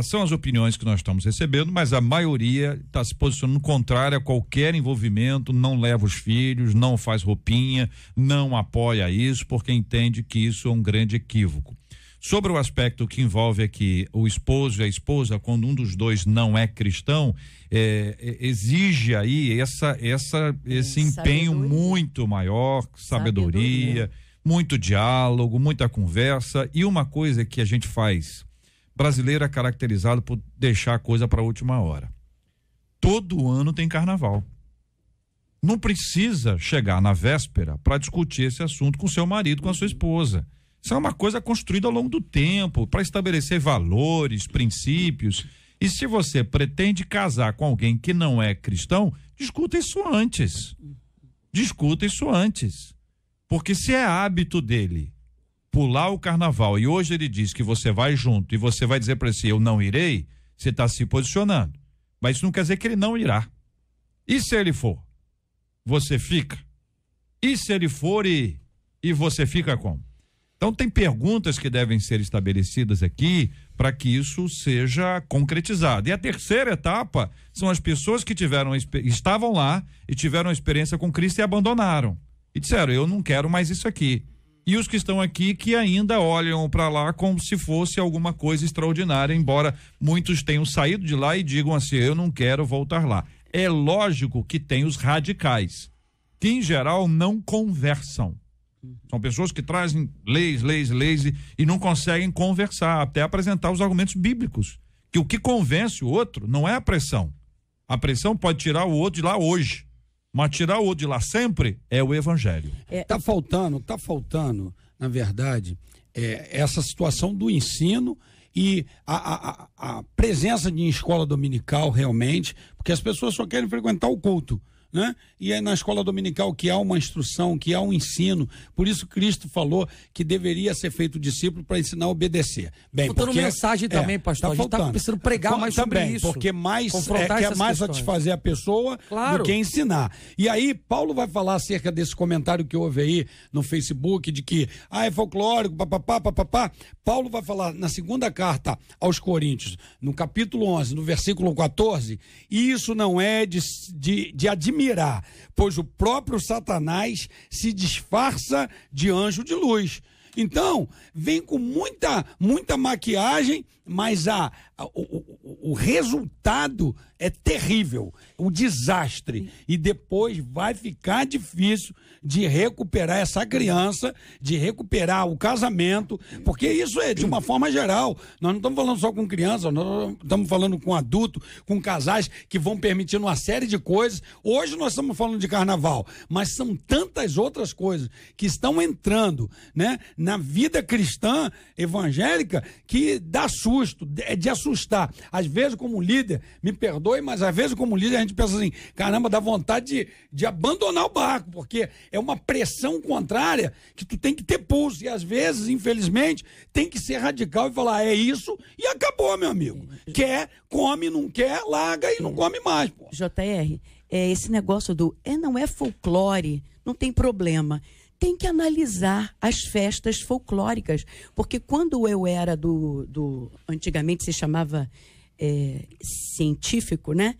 Speaker 2: São as opiniões que nós estamos recebendo, mas a maioria está se posicionando contrária a qualquer envolvimento, não leva os filhos, não faz roupinha, não apoia isso, porque entende que isso é um grande equívoco. Sobre o aspecto que envolve aqui o esposo e a esposa, quando um dos dois não é cristão, exige aí esse empenho muito maior, sabedoria, muito diálogo, muita conversa, e uma coisa que a gente faz, brasileiro é caracterizado por deixar a coisa para a última hora. Todo ano tem carnaval. Não precisa chegar na véspera para discutir esse assunto com seu marido, com a sua esposa. Isso é uma coisa construída ao longo do tempo, para estabelecer valores, princípios. E se você pretende casar com alguém que não é cristão, discuta isso antes. Discuta isso antes. Porque se é hábito dele pular o carnaval, e hoje ele diz que você vai junto e você vai dizer para ele: eu não irei, você está se posicionando. Mas isso não quer dizer que ele não irá. E se ele for? Você fica? E se ele for e você fica como? Então tem perguntas que devem ser estabelecidas aqui para que isso seja concretizado. E a terceira etapa são as pessoas que estavam lá e tiveram experiência com Cristo e abandonaram. E disseram: eu não quero mais isso aqui. E os que estão aqui que ainda olham para lá como se fosse alguma coisa extraordinária, embora muitos tenham saído de lá e digam assim: eu não quero voltar lá. É lógico que tem os radicais, que em geral não conversam. São pessoas que trazem leis e não conseguem conversar, até apresentar os argumentos bíblicos. Que o que convence o outro não é a pressão. A pressão pode tirar o outro de lá hoje, mas tirar o outro de lá sempre é o evangelho.
Speaker 5: Tá faltando, na verdade, essa situação do ensino e a presença de escola dominical realmente, porque as pessoas só querem frequentar o culto, né? E é na escola dominical que há uma instrução, que há um ensino. Por isso Cristo falou que deveria ser feito discípulo para ensinar a obedecer. Bem,
Speaker 6: faltando mensagem também, pastor. A gente está precisando pregar mais sobre isso.
Speaker 5: Porque quer mais satisfazer a pessoa do que ensinar. E aí Paulo vai falar acerca desse comentário que houve aí no Facebook de que é folclórico, papapá. Paulo vai falar na segunda carta aos Coríntios, no capítulo 11, no versículo 14, e isso não é de admirar, pois o próprio Satanás se disfarça de anjo de luz. Então, vem com muita maquiagem, mas o resultado é terrível, o desastre. E depois vai ficar difícil de recuperar essa criança, de recuperar o casamento, porque isso é de uma forma geral. Nós não estamos falando só com criança, nós estamos falando com adulto, com casais que vão permitindo uma série de coisas. Hoje nós estamos falando de carnaval, mas são tantas outras coisas que estão entrando, né, na vida cristã evangélica, que dá susto, é de assustar. assustar. Às vezes, como líder, me perdoe, mas às vezes, como líder, a gente pensa assim, caramba, dá vontade de abandonar o barco, porque é uma pressão contrária que tu tem que ter pulso. E às vezes, infelizmente, tem que ser radical e falar, é isso e acabou, meu amigo. Quer, come, não quer, larga e não come mais. Pô.
Speaker 4: JR, esse negócio não é folclore, não tem problema. Tem que analisar as festas folclóricas, porque quando eu era antigamente se chamava científico, né?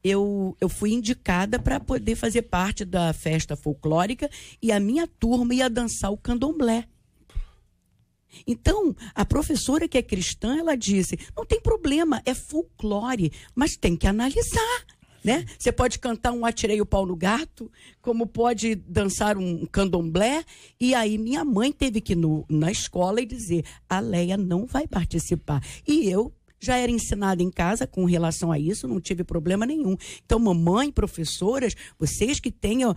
Speaker 4: Eu fui indicada para poder fazer parte da festa folclórica e a minha turma ia dançar o candomblé. Então, a professora que é cristã, ela disse, não tem problema, é folclore, mas tem que analisar. Né? Você pode cantar um Atirei o Pau no Gato, como pode dançar um candomblé. E aí minha mãe teve que ir na escola e dizer, a Leia não vai participar. E eu já era ensinada em casa com relação a isso, não tive problema nenhum. Então, mamãe, professoras, vocês que tenham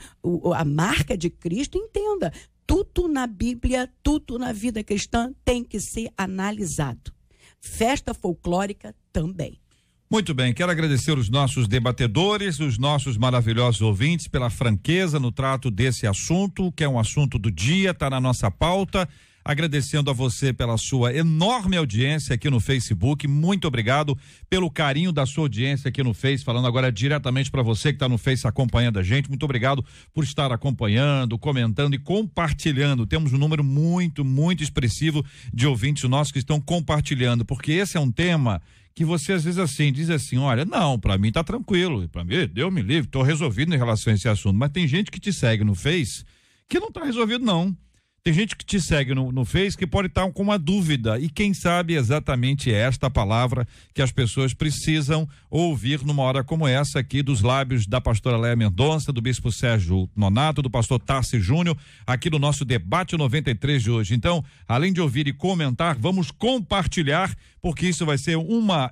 Speaker 4: a marca de Cristo, entenda, tudo na Bíblia, tudo na vida cristã tem que ser analisado. Festa folclórica também.
Speaker 2: Muito bem, quero agradecer os nossos debatedores, os nossos maravilhosos ouvintes pela franqueza no trato desse assunto, que é um assunto do dia, está na nossa pauta. Agradecendo a você pela sua enorme audiência aqui no Facebook. Muito obrigado pelo carinho da sua audiência aqui no Face, falando agora diretamente para você que está no Face acompanhando a gente. Muito obrigado por estar acompanhando, comentando e compartilhando. Temos um número muito, muito expressivo de ouvintes nossos que estão compartilhando, porque esse é um tema que você às vezes diz assim, olha, não, para mim tá tranquilo, para mim, Deus me livre, tô resolvido em relação a esse assunto, mas tem gente que te segue no Face que não tá resolvido não. Tem gente que te segue no Face que pode estar com uma dúvida e quem sabe exatamente esta palavra que as pessoas precisam ouvir numa hora como essa aqui dos lábios da pastora Leia Mendonça, do bispo Sérgio Nonato, do pastor Tarci Júnior, aqui no nosso debate 93 de hoje. Então, além de ouvir e comentar, vamos compartilhar, porque isso vai ser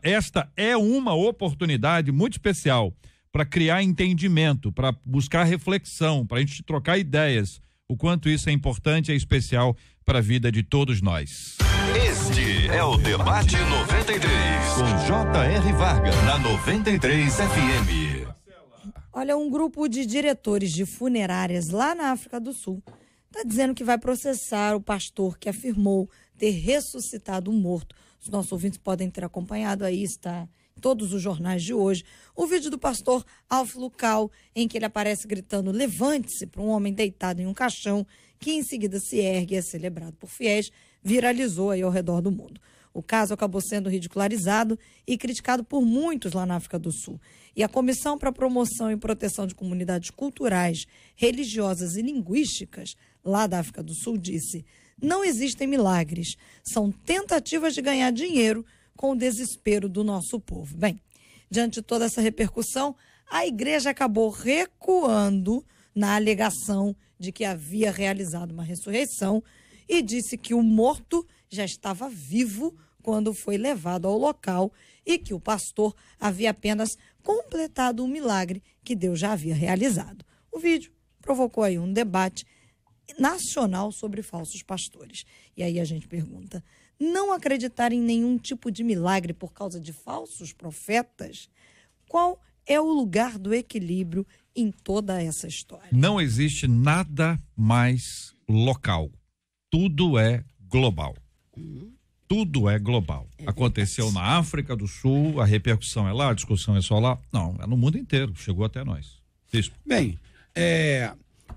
Speaker 2: esta é uma oportunidade muito especial para criar entendimento, para buscar reflexão, para a gente trocar ideias. O quanto isso é importante e especial para a vida de todos nós.
Speaker 1: Este é o Debate 93, com J.R. Vargas, na 93 FM.
Speaker 3: Olha, um grupo de diretores de funerárias lá na África do Sul está dizendo que vai processar o pastor que afirmou ter ressuscitado um morto. Os nossos ouvintes podem ter acompanhado aí, está em todos os jornais de hoje, o vídeo do pastor Alf Lucal, em que ele aparece gritando levante-se para um homem deitado em um caixão, que em seguida se ergue e é celebrado por fiéis, viralizou aí ao redor do mundo. O caso acabou sendo ridicularizado e criticado por muitos lá na África do Sul. E a Comissão para a Promoção e Proteção de Comunidades Culturais, Religiosas e Linguísticas, lá da África do Sul, disse: não existem milagres, são tentativas de ganhar dinheiro com o desespero do nosso povo. Bem, diante de toda essa repercussão, a igreja acabou recuando na alegação de que havia realizado uma ressurreição e disse que o morto já estava vivo quando foi levado ao local e que o pastor havia apenas completado um milagre que Deus já havia realizado. O vídeo provocou aí um debate nacional sobre falsos pastores. E aí a gente pergunta, não acreditar em nenhum tipo de milagre por causa de falsos profetas? Qual é o lugar do equilíbrio em toda essa história?
Speaker 2: Não existe nada mais local. Tudo é global. Tudo é global. Aconteceu na África do Sul, a repercussão é lá, a discussão é só lá. Não, é no mundo inteiro, chegou até nós. Isso.
Speaker 5: Bem,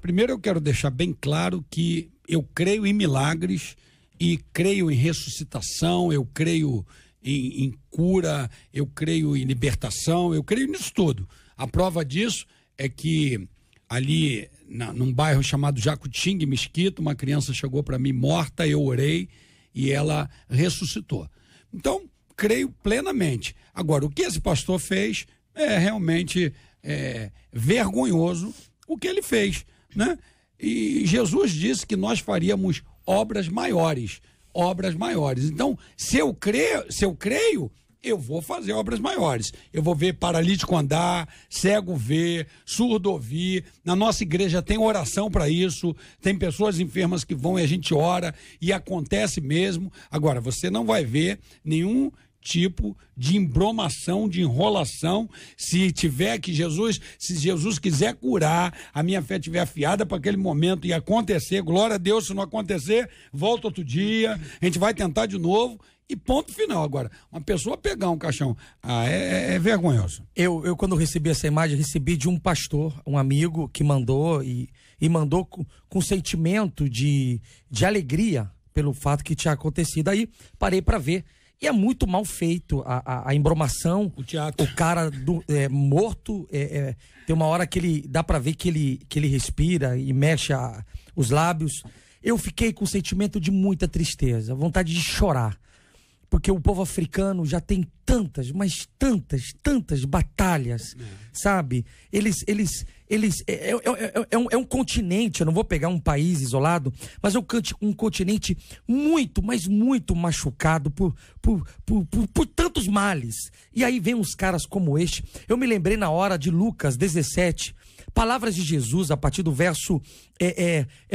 Speaker 5: primeiro eu quero deixar bem claro que eu creio em milagres e creio em ressuscitação, eu creio em cura, eu creio em libertação, eu creio nisso tudo. A prova disso é que ali num bairro chamado Jacutinga, Mesquita, uma criança chegou para mim morta, eu orei e ela ressuscitou. Então, creio plenamente. Agora, o que esse pastor fez é realmente vergonhoso o que ele fez, né? E Jesus disse que nós faríamos obras maiores. Então, se eu creio, eu vou fazer obras maiores. Eu vou ver paralítico andar, cego ver, surdo ouvir. Na nossa igreja tem oração para isso, tem pessoas enfermas que vão e a gente ora e acontece mesmo. Agora, você não vai ver nenhum tipo de embromação, de enrolação. Se Jesus quiser curar, a minha fé estiver afiada para aquele momento e acontecer, glória a Deus. Se não acontecer, volta outro dia, a gente vai tentar de novo e ponto final. Agora, uma pessoa pegar um caixão, é vergonhoso.
Speaker 6: Eu quando recebi essa imagem, recebi de um pastor, um amigo que mandou e mandou com sentimento de alegria pelo fato que tinha acontecido. Aí parei para ver. E é muito mal feito a embromação.
Speaker 5: O teatro.
Speaker 6: O cara morto, tem uma hora que ele dá pra ver que ele respira e mexe os lábios. Eu fiquei com um sentimento de muita tristeza, vontade de chorar. Porque o povo africano já tem tantas, mas tantas batalhas, sabe? É um continente, eu não vou pegar um país isolado, mas é um continente muito, mas muito machucado por tantos males. E aí vem uns caras como este. Eu me lembrei na hora de Lucas 17, palavras de Jesus, a partir do verso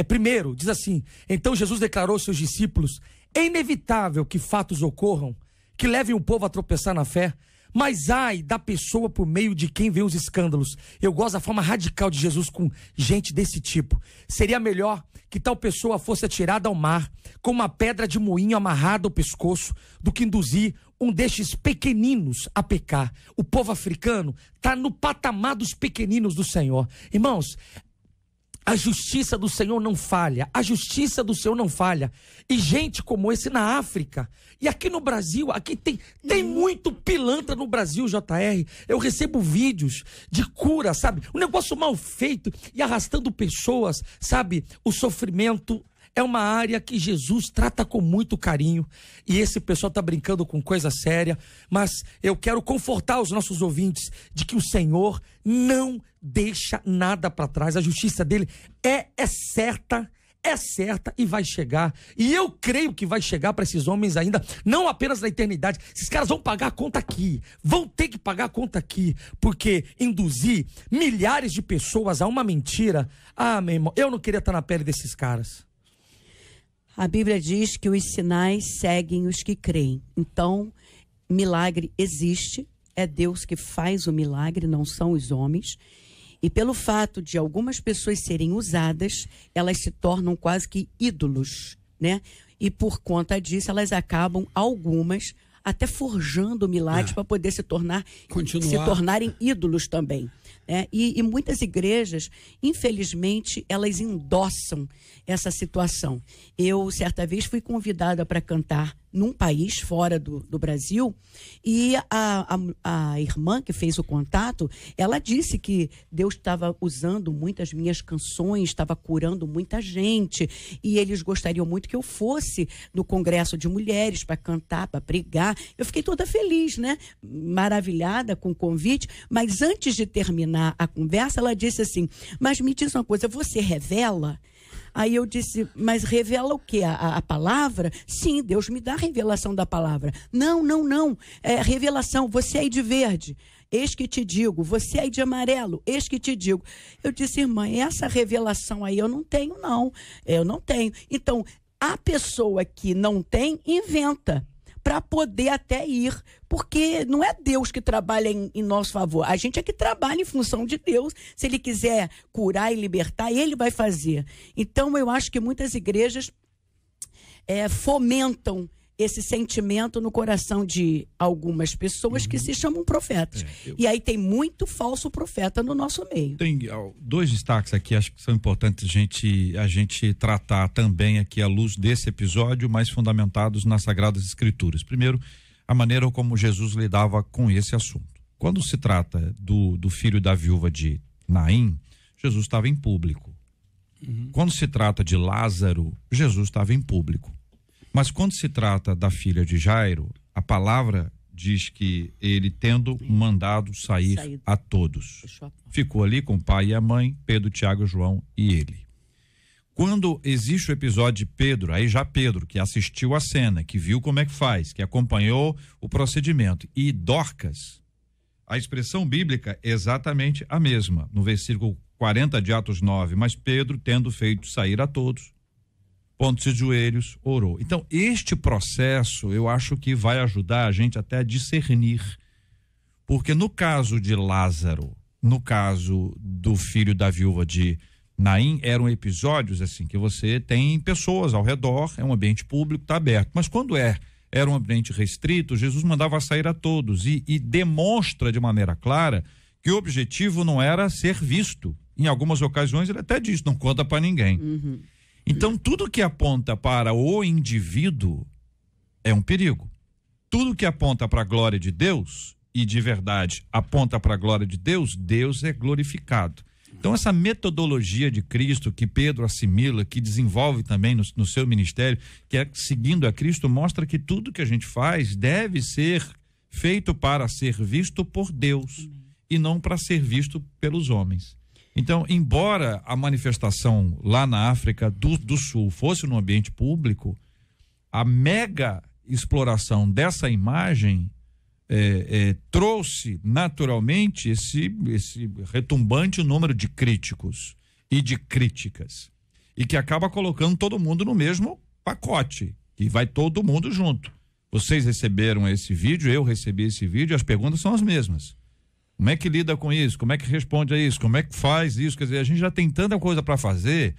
Speaker 6: primeiro, diz assim: então Jesus declarou aos seus discípulos: é inevitável que fatos ocorram que levem o povo a tropeçar na fé, mas ai da pessoa por meio de quem vê os escândalos. Eu gosto da forma radical de Jesus com gente desse tipo. Seria melhor que tal pessoa fosse atirada ao mar com uma pedra de moinho amarrada ao pescoço do que induzir um destes pequeninos a pecar. O povo africano está no patamar dos pequeninos do Senhor. Irmãos, a justiça do Senhor não falha. A justiça do Senhor não falha. E gente como esse na África. E aqui no Brasil, aqui tem muito pilantra no Brasil, JR. Eu recebo vídeos de cura, sabe? Um negócio mal feito e arrastando pessoas, sabe? O sofrimento é uma área que Jesus trata com muito carinho. E esse pessoal tá brincando com coisa séria. Mas eu quero confortar os nossos ouvintes de que o Senhor não deixa nada para trás. A justiça dele é certa e vai chegar. E eu creio que vai chegar para esses homens ainda, não apenas na eternidade. Esses caras vão pagar a conta aqui, vão ter que pagar a conta aqui, porque induzir milhares de pessoas a uma mentira, meu irmão, eu não queria estar na pele desses caras.
Speaker 4: A Bíblia diz que os sinais seguem os que creem. Então, milagre existe, é Deus que faz o milagre, não são os homens. E pelo fato de algumas pessoas serem usadas, elas se tornam quase que ídolos, né? E por conta disso, elas acabam, algumas, até forjando milagres para poder se tornarem ídolos também. E muitas igrejas, infelizmente, elas endossam essa situação. Eu, certa vez, fui convidada para cantar num país fora do Brasil, e a irmã que fez o contato, ela disse que Deus estava usando muitas minhas canções, estava curando muita gente, e eles gostariam muito que eu fosse no Congresso de Mulheres para cantar, para pregar. Eu fiquei toda feliz, né? Maravilhada com o convite, mas antes de terminar a conversa, ela disse assim: mas me diz uma coisa, você revela? Aí eu disse: mas revela o quê? A palavra? Sim, Deus me dá a revelação da palavra. Não. Revelação, você aí de verde, eis que te digo. Você aí de amarelo, eis que te digo. Eu disse: irmã, essa revelação aí eu não tenho, não. Eu não tenho. Então, a pessoa que não tem, inventa, para poder até ir, porque não é Deus que trabalha em nosso favor, a gente é que trabalha em função de Deus. Se Ele quiser curar e libertar, Ele vai fazer. Então eu acho que muitas igrejas fomentam esse sentimento no coração de algumas pessoas que se chamam profetas. E aí tem muito falso profeta no nosso meio.
Speaker 2: Tem dois destaques aqui, acho que são importantes a gente tratar também aqui à luz desse episódio, mas fundamentados nas Sagradas Escrituras. Primeiro, a maneira como Jesus lidava com esse assunto. Quando se trata do filho da viúva de Naim, Jesus estava em público. Quando se trata de Lázaro, Jesus estava em público. Mas quando se trata da filha de Jairo, a palavra diz que ele, tendo mandado sair a todos, ficou ali com o pai e a mãe, Pedro, Tiago, João e ele. Quando existe o episódio de Pedro, aí já Pedro, que assistiu a cena, que viu como é que faz, que acompanhou o procedimento, e Dorcas, a expressão bíblica é exatamente a mesma, no versículo 40 de Atos 9, mas Pedro, tendo feito sair a todos, pontos de joelhos, orou. Então, este processo, eu acho que vai ajudar a gente até a discernir. Porque no caso de Lázaro, no caso do filho da viúva de Naim, eram episódios assim, que você tem pessoas ao redor, é um ambiente público, está aberto. Mas quando era um ambiente restrito, Jesus mandava sair a todos e demonstra de maneira clara que o objetivo não era ser visto. Em algumas ocasiões ele até diz, não conta para ninguém. Então tudo que aponta para o indivíduo é um perigo. Tudo que aponta para a glória de Deus e de verdade aponta para a glória de Deus, Deus é glorificado. Então essa metodologia de Cristo que Pedro assimila, que desenvolve também no seu ministério, que é seguindo a Cristo, mostra que tudo que a gente faz deve ser feito para ser visto por Deus e não para ser visto pelos homens. Então, embora a manifestação lá na África do Sul fosse no ambiente público, a mega exploração dessa imagem trouxe naturalmente esse retumbante número de críticos e de críticas, e que acaba colocando todo mundo no mesmo pacote, que vai todo mundo junto. Vocês receberam esse vídeo, eu recebi esse vídeo, as perguntas são as mesmas. Como é que lida com isso? Como é que responde a isso? Como é que faz isso? Quer dizer, a gente já tem tanta coisa para fazer,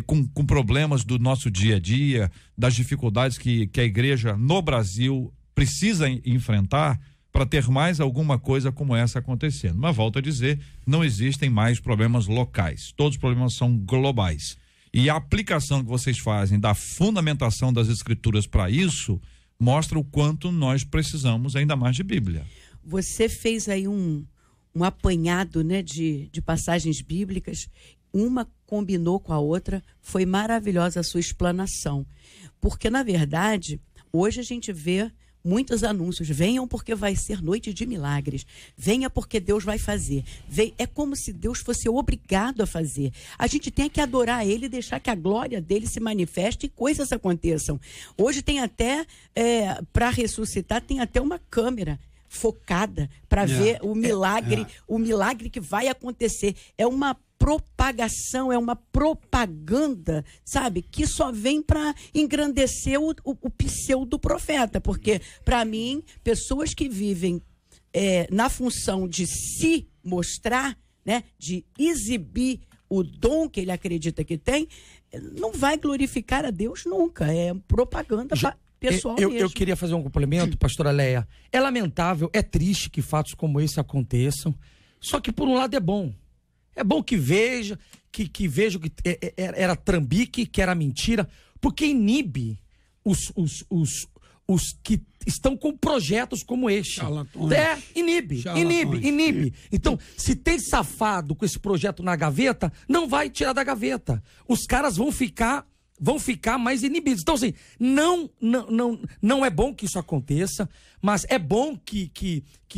Speaker 2: com problemas do nosso dia a dia, das dificuldades que a igreja no Brasil precisa enfrentar para ter mais alguma coisa como essa acontecendo. Mas volto a dizer, não existem mais problemas locais. Todos os problemas são globais. E a aplicação que vocês fazem da fundamentação das escrituras para isso mostra o quanto nós precisamos ainda mais de Bíblia.
Speaker 4: Você fez aí um apanhado, né, de passagens bíblicas, uma combinou com a outra, foi maravilhosa a sua explanação. Porque, na verdade, hoje a gente vê muitos anúncios, venham porque vai ser noite de milagres, venha porque Deus vai fazer. É como se Deus fosse obrigado a fazer. A gente tem que adorar Ele e deixar que a glória dele se manifeste e coisas aconteçam. Hoje tem até, para ressuscitar, tem até uma câmera focada para ver o milagre que vai acontecer. É uma propagação, é uma propaganda, sabe, que só vem para engrandecer o pseudo profeta, porque para mim, pessoas que vivem na função de se mostrar, né, de exibir o dom que ele acredita que tem, não vai glorificar a Deus nunca, é propaganda pessoal mesmo.
Speaker 6: Eu queria fazer um complemento, pastora Leia. É lamentável, é triste que fatos como esse aconteçam, só que por um lado é bom. É bom que veja que era trambique, que era mentira, porque inibe os que estão com projetos como este. Inibe. Então, se tem safado com esse projeto na gaveta, não vai tirar da gaveta. Os caras vão ficar mais inibidos. Então, assim, não é bom que isso aconteça, mas é bom que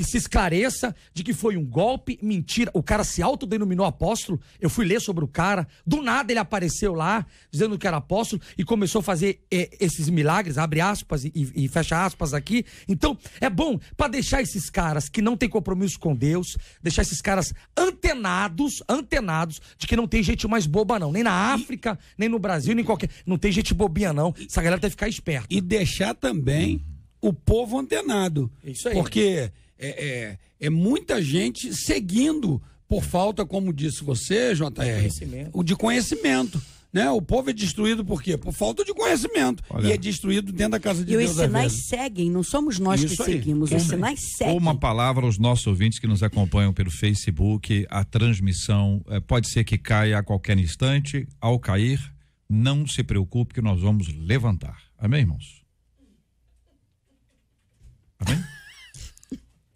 Speaker 6: se esclareça de que foi um golpe, mentira. O cara se autodenominou apóstolo. Eu fui ler sobre o cara. Do nada ele apareceu lá, dizendo que era apóstolo e começou a fazer esses milagres, abre aspas e fecha aspas aqui. Então, é bom para deixar esses caras que não têm compromisso com Deus, deixar esses caras antenados de que não tem gente mais boba, não. Nem na África, nem no Brasil, nem qualquer. Não tem gente bobinha, não. Essa galera tem que ficar esperta.
Speaker 5: E deixar também o povo antenado.
Speaker 6: Isso aí.
Speaker 5: Porque é muita gente seguindo por falta, como disse você, JR, o de conhecimento. Né? O povo é destruído por quê? Por falta de conhecimento. Olha. E é destruído dentro da casa de Deus.
Speaker 4: E os sinais seguem, não somos nós que seguimos, os sinais seguem.
Speaker 2: Uma palavra aos nossos ouvintes que nos acompanham pelo Facebook, a transmissão pode ser que caia a qualquer instante. Ao cair, não se preocupe que nós vamos levantar. Amém, irmãos? Amém?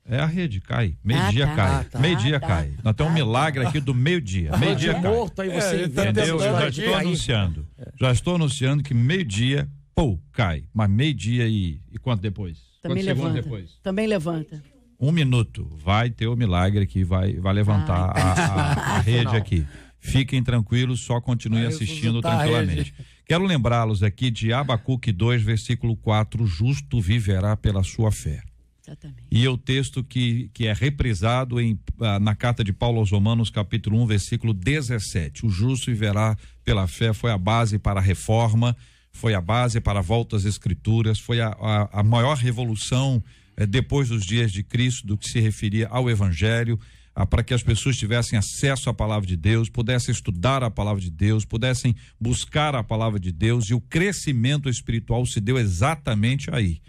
Speaker 2: É a rede, cai. Meio-dia cai. Meio-dia cai. Nós temos um milagre aqui do meio-dia. Meio-dia cai.
Speaker 6: Morto, aí você
Speaker 2: entendeu? Eu já estou anunciando. Já estou anunciando que meio-dia, cai. Mas meio-dia e quanto depois?
Speaker 4: Também levanta. Depois? Também levanta.
Speaker 2: 1 minuto. Vai ter o milagre aqui, vai levantar a rede aqui. Fiquem tranquilos, só continue assistindo tranquilamente. Quero lembrá-los aqui de Abacuque 2, versículo 4, justo viverá pela sua fé.
Speaker 4: Exatamente.
Speaker 2: E é o texto que é reprisado na carta de Paulo aos Romanos, capítulo 1, versículo 17. O justo viverá pela fé, foi a base para a reforma. foi a base para a volta às Escrituras, foi a maior revolução depois dos dias de Cristo, do que se referia ao Evangelho, para que as pessoas tivessem acesso à palavra de Deus, pudessem estudar a palavra de Deus, pudessem buscar a palavra de Deus, e o crescimento espiritual se deu exatamente aí.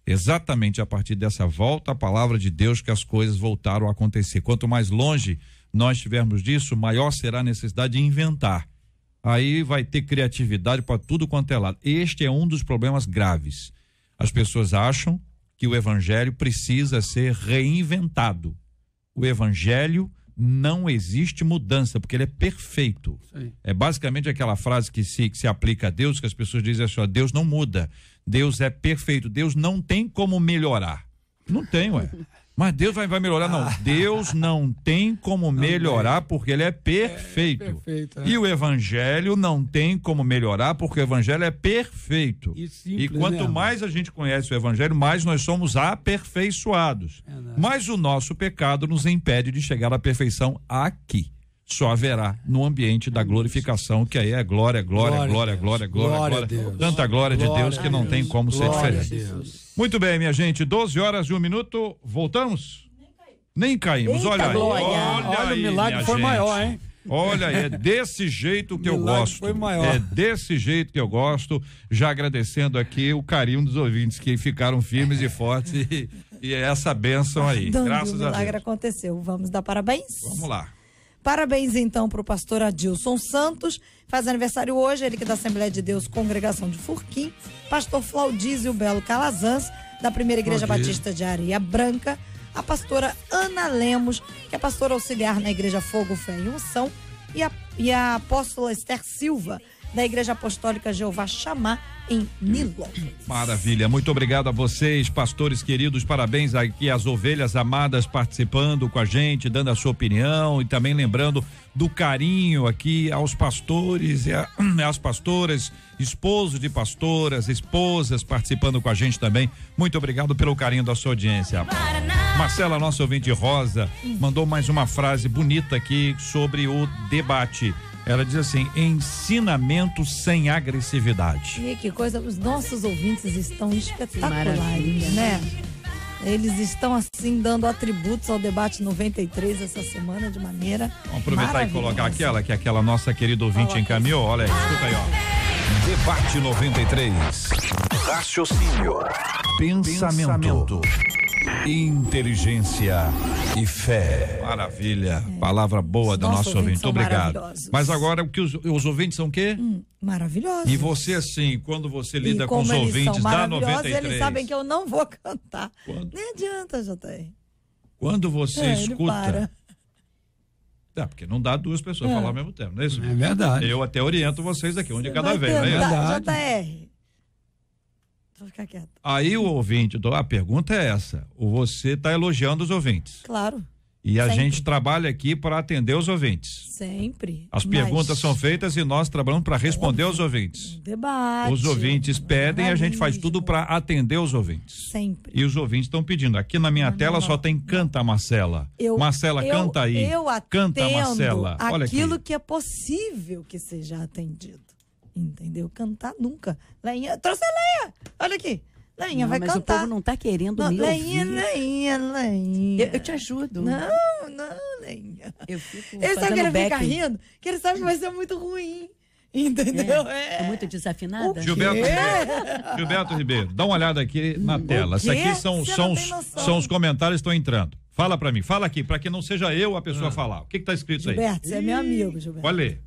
Speaker 2: Exatamente a partir dessa volta à palavra de Deus que as coisas voltaram a acontecer. Quanto mais longe nós estivermos disso, maior será a necessidade de inventar. Aí vai ter criatividade para tudo quanto é lado. Este é um dos problemas graves. As pessoas acham que o evangelho precisa ser reinventado. O evangelho não existe mudança, porque ele é perfeito. Sim. É basicamente aquela frase que se aplica a Deus, que as pessoas dizem assim: Deus não muda, Deus é perfeito, Deus não tem como melhorar. Não tem, ué. Mas Deus vai melhorar, não. Deus não tem como melhorar, porque ele é perfeito. Perfeito, né? E o evangelho não tem como melhorar, porque o evangelho é perfeito. E quanto mais a gente conhece o evangelho, mais nós somos aperfeiçoados. Mas o nosso pecado nos impede de chegar à perfeição aqui. Só haverá no ambiente da glorificação, que aí é glória. Tanta glória de Deus que não tem como ser diferente. Muito bem, minha gente, 12h01. Voltamos? Nem caímos. Olha aí. Olha, o milagre foi maior, hein? Olha, é desse jeito que eu gosto. Foi maior. É desse jeito que eu gosto. Já agradecendo aqui o carinho dos ouvintes que ficaram firmes e fortes e é essa bênção aí. Graças a Deus. O milagre
Speaker 3: aconteceu. Vamos dar parabéns?
Speaker 2: Vamos lá.
Speaker 3: Parabéns, então, para o pastor Adilson Santos, faz aniversário hoje, ele que é da Assembleia de Deus, Congregação de Furquim, pastor Flaudísio Belo Calazans, da Primeira Igreja Batista de Areia Branca, a pastora Ana Lemos, que é pastora auxiliar na Igreja Fogo, Fé e Unção, e a apóstola Esther Silva, da Igreja Apostólica Jeová Chamá, em Nilópolis.
Speaker 2: Maravilha, muito obrigado a vocês, pastores queridos, parabéns aqui às ovelhas amadas participando com a gente, dando a sua opinião e também lembrando do carinho aqui aos pastores e às pastoras, esposos de pastoras, esposas participando com a gente também. Muito obrigado pelo carinho da sua audiência. Marcela, nossa ouvinte Rosa, mandou mais uma frase bonita aqui sobre o debate. Ela diz assim: ensinamento sem agressividade.
Speaker 3: E que coisa, os nossos ouvintes estão espetaculares, né? Eles estão assim dando atributos ao debate 93 essa semana de maneira
Speaker 2: Vamos aproveitar e colocar aquela que aquela nossa querida ouvinte encaminhou. Olha aí, escuta aí, ó. Debate 93. Raciocínio, pensamento, inteligência e fé. Maravilha. Palavra boa da nossa ouvinte. Obrigado. Mas agora, o que os ouvintes são o quê?
Speaker 3: Maravilhosos.
Speaker 2: E você, assim, quando você lida com os ouvintes da 93.
Speaker 3: Eles sabem que eu não vou cantar. Nem adianta, JR.
Speaker 2: Quando você escuta. Porque não dá duas pessoas falar ao mesmo tempo, não é isso?
Speaker 5: É verdade.
Speaker 2: Eu até oriento vocês aqui, um de cada vez, não é
Speaker 3: verdade? JR. Vou ficar quieto.
Speaker 2: Aí o ouvinte, a pergunta é essa: você está elogiando os ouvintes?
Speaker 3: Claro.
Speaker 2: E a gente trabalha aqui para atender os ouvintes.
Speaker 3: Sempre.
Speaker 2: As perguntas são feitas e nós trabalhamos para responder aos ouvintes.
Speaker 3: Debate.
Speaker 2: Os ouvintes pedem e a gente faz tudo para atender os ouvintes.
Speaker 3: Sempre.
Speaker 2: E os ouvintes estão pedindo. Aqui na minha tela só tem Canta Marcela. Marcela, canta aí. Canta Marcela.
Speaker 3: Olha aquilo que é possível que seja atendido. Entendeu? Cantar nunca. Leinha, trouxe a Leia. Olha aqui. Leinha vai cantar. Mas o povo
Speaker 4: não tá querendo me ouvir.
Speaker 3: Leinha.
Speaker 4: Eu te ajudo.
Speaker 3: Não, Leinha.
Speaker 4: Eu fico
Speaker 3: ele sabe que ele fica rindo, que ele sabe que vai ser muito ruim. Entendeu?
Speaker 4: É muito desafinada?
Speaker 2: Gilberto Ribeiro, dá uma olhada aqui na tela. Isso aqui são os comentários que estão entrando. Fala pra mim, fala aqui, pra que não seja eu a pessoa falar. O que tá escrito aí?
Speaker 3: Gilberto, você é meu amigo, Gilberto.
Speaker 2: Pode ler.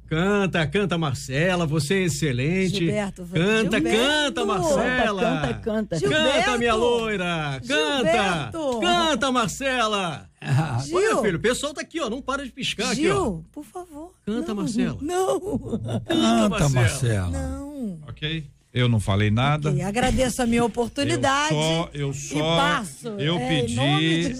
Speaker 7: Canta Marcela, você é excelente.
Speaker 3: Gilberto,
Speaker 7: canta Marcela.
Speaker 3: Canta.
Speaker 7: Canta, minha loira. Canta Marcela.
Speaker 3: Gil.
Speaker 7: Olha, filho, o pessoal tá aqui, ó, não para de piscar
Speaker 3: Gil,
Speaker 7: aqui, ó.
Speaker 3: por favor.
Speaker 7: Canta, Marcela.
Speaker 3: Não.
Speaker 5: Canta, Marcela.
Speaker 3: Não.
Speaker 2: Ok. Eu não falei nada.
Speaker 3: Okay, agradeço a minha oportunidade.
Speaker 2: Eu pedi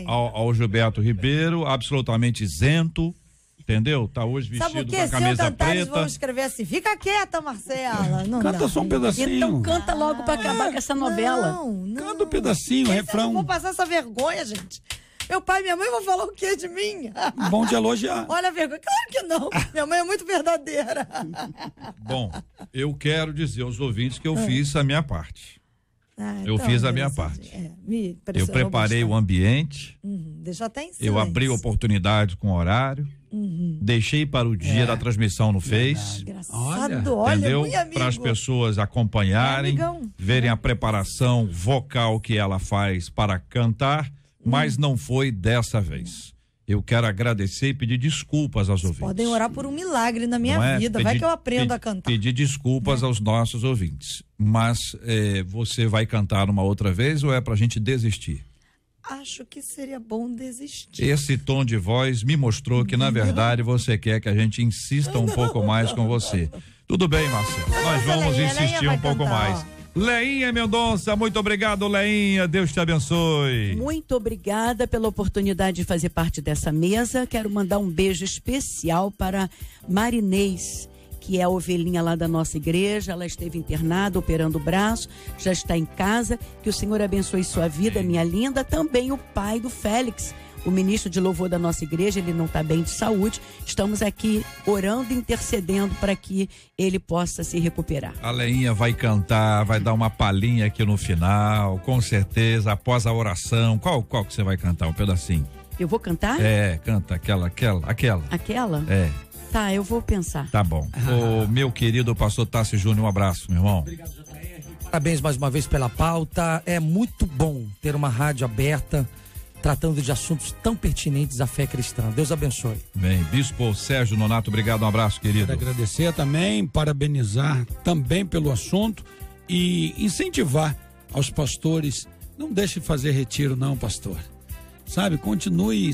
Speaker 2: ao Gilberto Ribeiro, absolutamente isento, entendeu? Tá hoje vestido com a camisa preta.
Speaker 3: Eles vão escrever assim: fica quieta, Marcela. Não
Speaker 5: canta
Speaker 3: dá.
Speaker 5: Só um pedacinho.
Speaker 4: Então canta logo pra acabar com essa novela.
Speaker 3: Não.
Speaker 5: Canta um pedacinho, refrão.
Speaker 3: Eu não vou passar essa vergonha, gente. Meu pai e minha mãe vão falar o quê de mim?
Speaker 5: Bom de elogiar.
Speaker 3: Olha a vergonha. Claro que não. Minha mãe é muito verdadeira.
Speaker 2: Bom, eu quero dizer aos ouvintes que eu fiz a minha parte. Eu
Speaker 3: então,
Speaker 2: fiz a minha parte. Eu preparei o ambiente.
Speaker 3: Deixa até em silêncio.
Speaker 2: Eu abri oportunidade com horário. Deixei para o dia da transmissão no Face.
Speaker 3: Engraçado,
Speaker 2: entendeu? Para as pessoas acompanharem, verem a preparação vocal que ela faz para cantar, mas não foi dessa vez. Eu quero agradecer e pedir desculpas aos ouvintes.
Speaker 3: Podem orar por um milagre na minha vida. Vai que eu aprendo a cantar.
Speaker 2: Pedir desculpas aos nossos ouvintes. Mas você vai cantar uma outra vez ou é pra gente desistir?
Speaker 3: Acho que seria bom desistir.
Speaker 2: Esse tom de voz me mostrou que, na verdade, você quer que a gente insista um pouco mais com você. Tudo bem, Marcelo. Nós vamos insistir um pouco mais. Leinha Mendonça, muito obrigado, Leinha. Deus te abençoe.
Speaker 4: Muito obrigada pela oportunidade de fazer parte dessa mesa. Quero mandar um beijo especial para Marinês, que é a ovelhinha lá da nossa igreja. Ela esteve internada, operando o braço, já está em casa. Que o Senhor abençoe sua vida, minha linda. Também o pai do Félix, o ministro de louvor da nossa igreja, ele não está bem de saúde. Estamos aqui orando e intercedendo para que ele possa se recuperar.
Speaker 2: A Leinha vai cantar, vai dar uma palhinha aqui no final, com certeza, após a oração. Qual que você vai cantar? Um pedacinho.
Speaker 4: Eu vou cantar?
Speaker 2: Canta aquela.
Speaker 4: Aquela? Tá, eu vou pensar.
Speaker 2: Tá bom. O meu querido pastor Tassi Júnior, um abraço, meu irmão.
Speaker 6: Obrigado, JR. Parabéns mais uma vez pela pauta. É muito bom ter uma rádio aberta, tratando de assuntos tão pertinentes à fé cristã. Deus abençoe.
Speaker 2: Bem, Bispo Sérgio Nonato, obrigado, um abraço, querido.
Speaker 5: Quero agradecer também, parabenizar também pelo assunto e incentivar aos pastores. Não deixe de fazer retiro não, pastor. Sabe, continue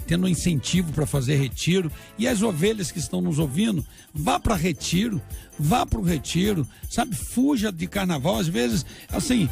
Speaker 5: tendo incentivo para fazer retiro, e as ovelhas que estão nos ouvindo, vá para retiro, sabe, fuja de carnaval, às vezes, assim,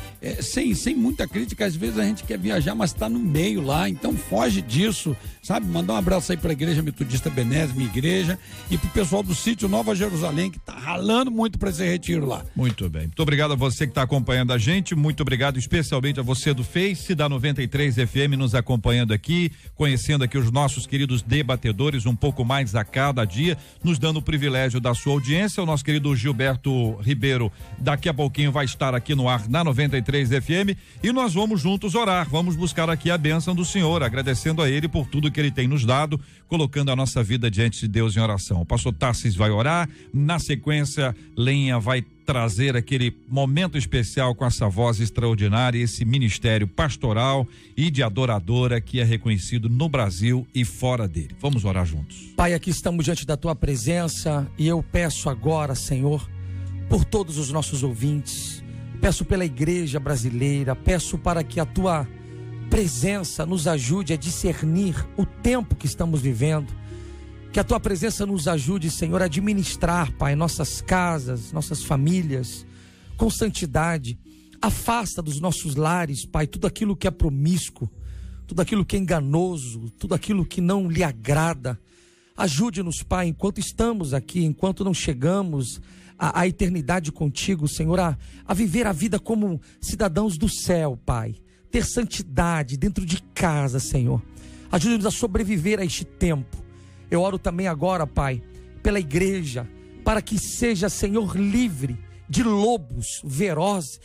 Speaker 5: sem muita crítica, às vezes a gente quer viajar, mas está no meio lá, então foge disso, sabe, mandar um abraço aí para a Igreja Metodista Benésio, minha igreja, e pro pessoal do sítio Nova Jerusalém, que tá ralando muito para esse retiro lá.
Speaker 2: Muito bem, muito obrigado a você que está acompanhando a gente, muito obrigado especialmente a você do Face, da 93 FM, nos acompanhando aqui, conhecendo aqui os nossos queridos debatedores um pouco mais a cada dia, nos dando o privilégio da sua audiência. O nosso querido Gilberto Ribeiro daqui a pouquinho vai estar aqui no ar na 93 FM e nós vamos juntos orar, vamos buscar aqui a bênção do Senhor, agradecendo a Ele por tudo que Ele tem nos dado, colocando a nossa vida diante de Deus em oração. O pastor Tarsis vai orar, na sequência Lenha vai trazer aquele momento especial com essa voz extraordinária, esse ministério pastoral e de adoradora que é reconhecido no Brasil e fora dele. Vamos orar juntos.
Speaker 6: Pai, aqui estamos diante da tua presença e eu peço agora, Senhor, por todos os nossos ouvintes, peço pela igreja brasileira, peço para que a tua presença nos ajude a discernir o tempo que estamos vivendo. Que a tua presença nos ajude, Senhor, a administrar, Pai, nossas casas, nossas famílias, com santidade. Afasta dos nossos lares, Pai, tudo aquilo que é promíscuo, tudo aquilo que é enganoso, tudo aquilo que não lhe agrada. Ajude-nos, Pai, enquanto estamos aqui, enquanto não chegamos à eternidade contigo, Senhor, a viver a vida como cidadãos do céu, Pai. Ter santidade dentro de casa, Senhor. Ajude-nos a sobreviver a este tempo. Eu oro também agora, Pai, pela igreja, para que seja, Senhor, livre de lobos ferozes,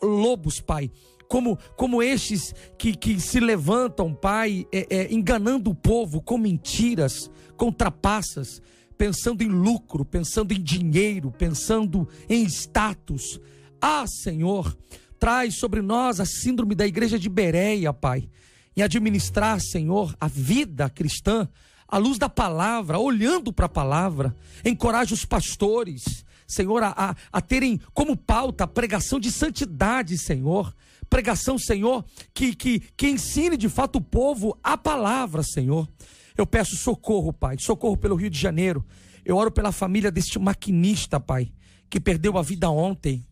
Speaker 6: lobos, Pai, como estes que se levantam, Pai, enganando o povo com mentiras, com trapaças, pensando em lucro, pensando em dinheiro, pensando em status. Senhor, traz sobre nós a síndrome da igreja de Bereia, Pai, em administrar, Senhor, a vida cristã, à luz da palavra, olhando para a palavra. Encoraja os pastores, Senhor, a terem como pauta a pregação de santidade, Senhor. Pregação, Senhor, que ensine de fato o povo a palavra, Senhor. Eu peço socorro, Pai, socorro pelo Rio de Janeiro. Eu oro pela família deste maquinista, Pai, que perdeu a vida ontem.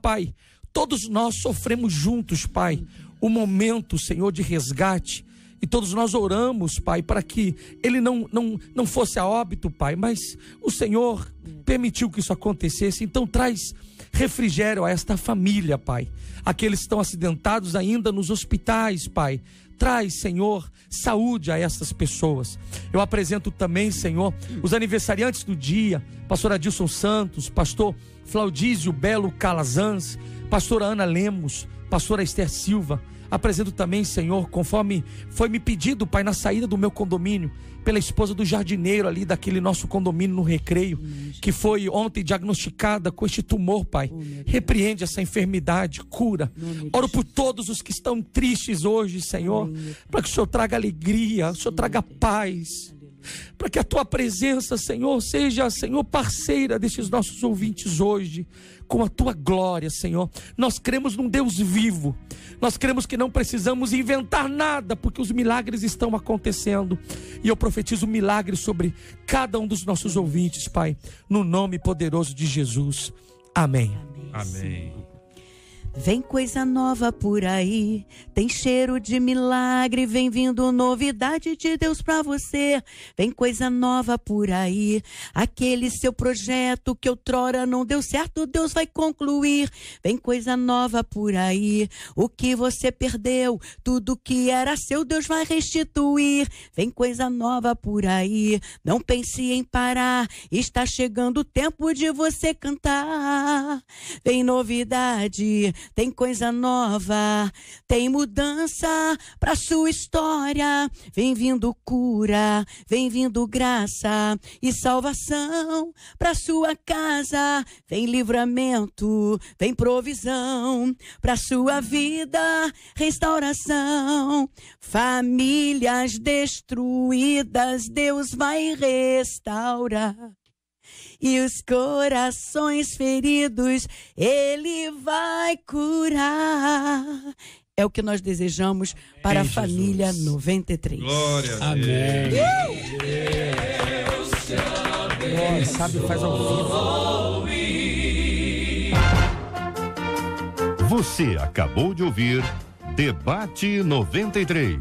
Speaker 6: Pai, todos nós sofremos juntos, Pai, o momento, Senhor, de resgate. E todos nós oramos, Pai, para que ele não fosse a óbito, Pai, mas o Senhor permitiu que isso acontecesse. Então traz refrigério a esta família, Pai. Aqueles que estão acidentados ainda nos hospitais, Pai, Traz, Senhor, saúde a essas pessoas. Eu apresento também, Senhor, os aniversariantes do dia, pastor Adilson Santos, pastor Flaudísio Belo Calazans, pastora Ana Lemos, pastora Esther Silva. Apresento também, Senhor, conforme foi me pedido, Pai, na saída do meu condomínio, pela esposa do jardineiro ali daquele nosso condomínio no Recreio, que foi ontem diagnosticada com este tumor, Pai. Repreende essa enfermidade, cura. Oro por todos os que estão tristes hoje, Senhor, para que o Senhor traga alegria, o Senhor traga paz, para que a tua presença, Senhor, seja, Senhor, parceira desses nossos ouvintes hoje, com a tua glória, Senhor. Nós cremos num Deus vivo, nós cremos que não precisamos inventar nada, porque os milagres estão acontecendo, e eu profetizo milagres sobre cada um dos nossos ouvintes, Pai, no nome poderoso de Jesus, amém.
Speaker 2: Amém.
Speaker 4: Vem coisa nova por aí, tem cheiro de milagre, vem vindo novidade de Deus pra você. Vem coisa nova por aí, aquele seu projeto que outrora não deu certo, Deus vai concluir. Vem coisa nova por aí, o que você perdeu, tudo que era seu, Deus vai restituir. Vem coisa nova por aí, não pense em parar, está chegando o tempo de você cantar. Vem novidade, tem coisa nova, tem mudança pra sua história. Vem vindo cura, vem vindo graça e salvação pra sua casa. Vem livramento, vem provisão pra sua vida, restauração. Famílias destruídas, Deus vai restaurar. E os corações feridos Ele vai curar. É o que nós desejamos para a família 93.
Speaker 2: Glória a Deus.
Speaker 6: Amém. Glória, sabe, faz ao vivo.
Speaker 1: Você acabou de ouvir Debate 93.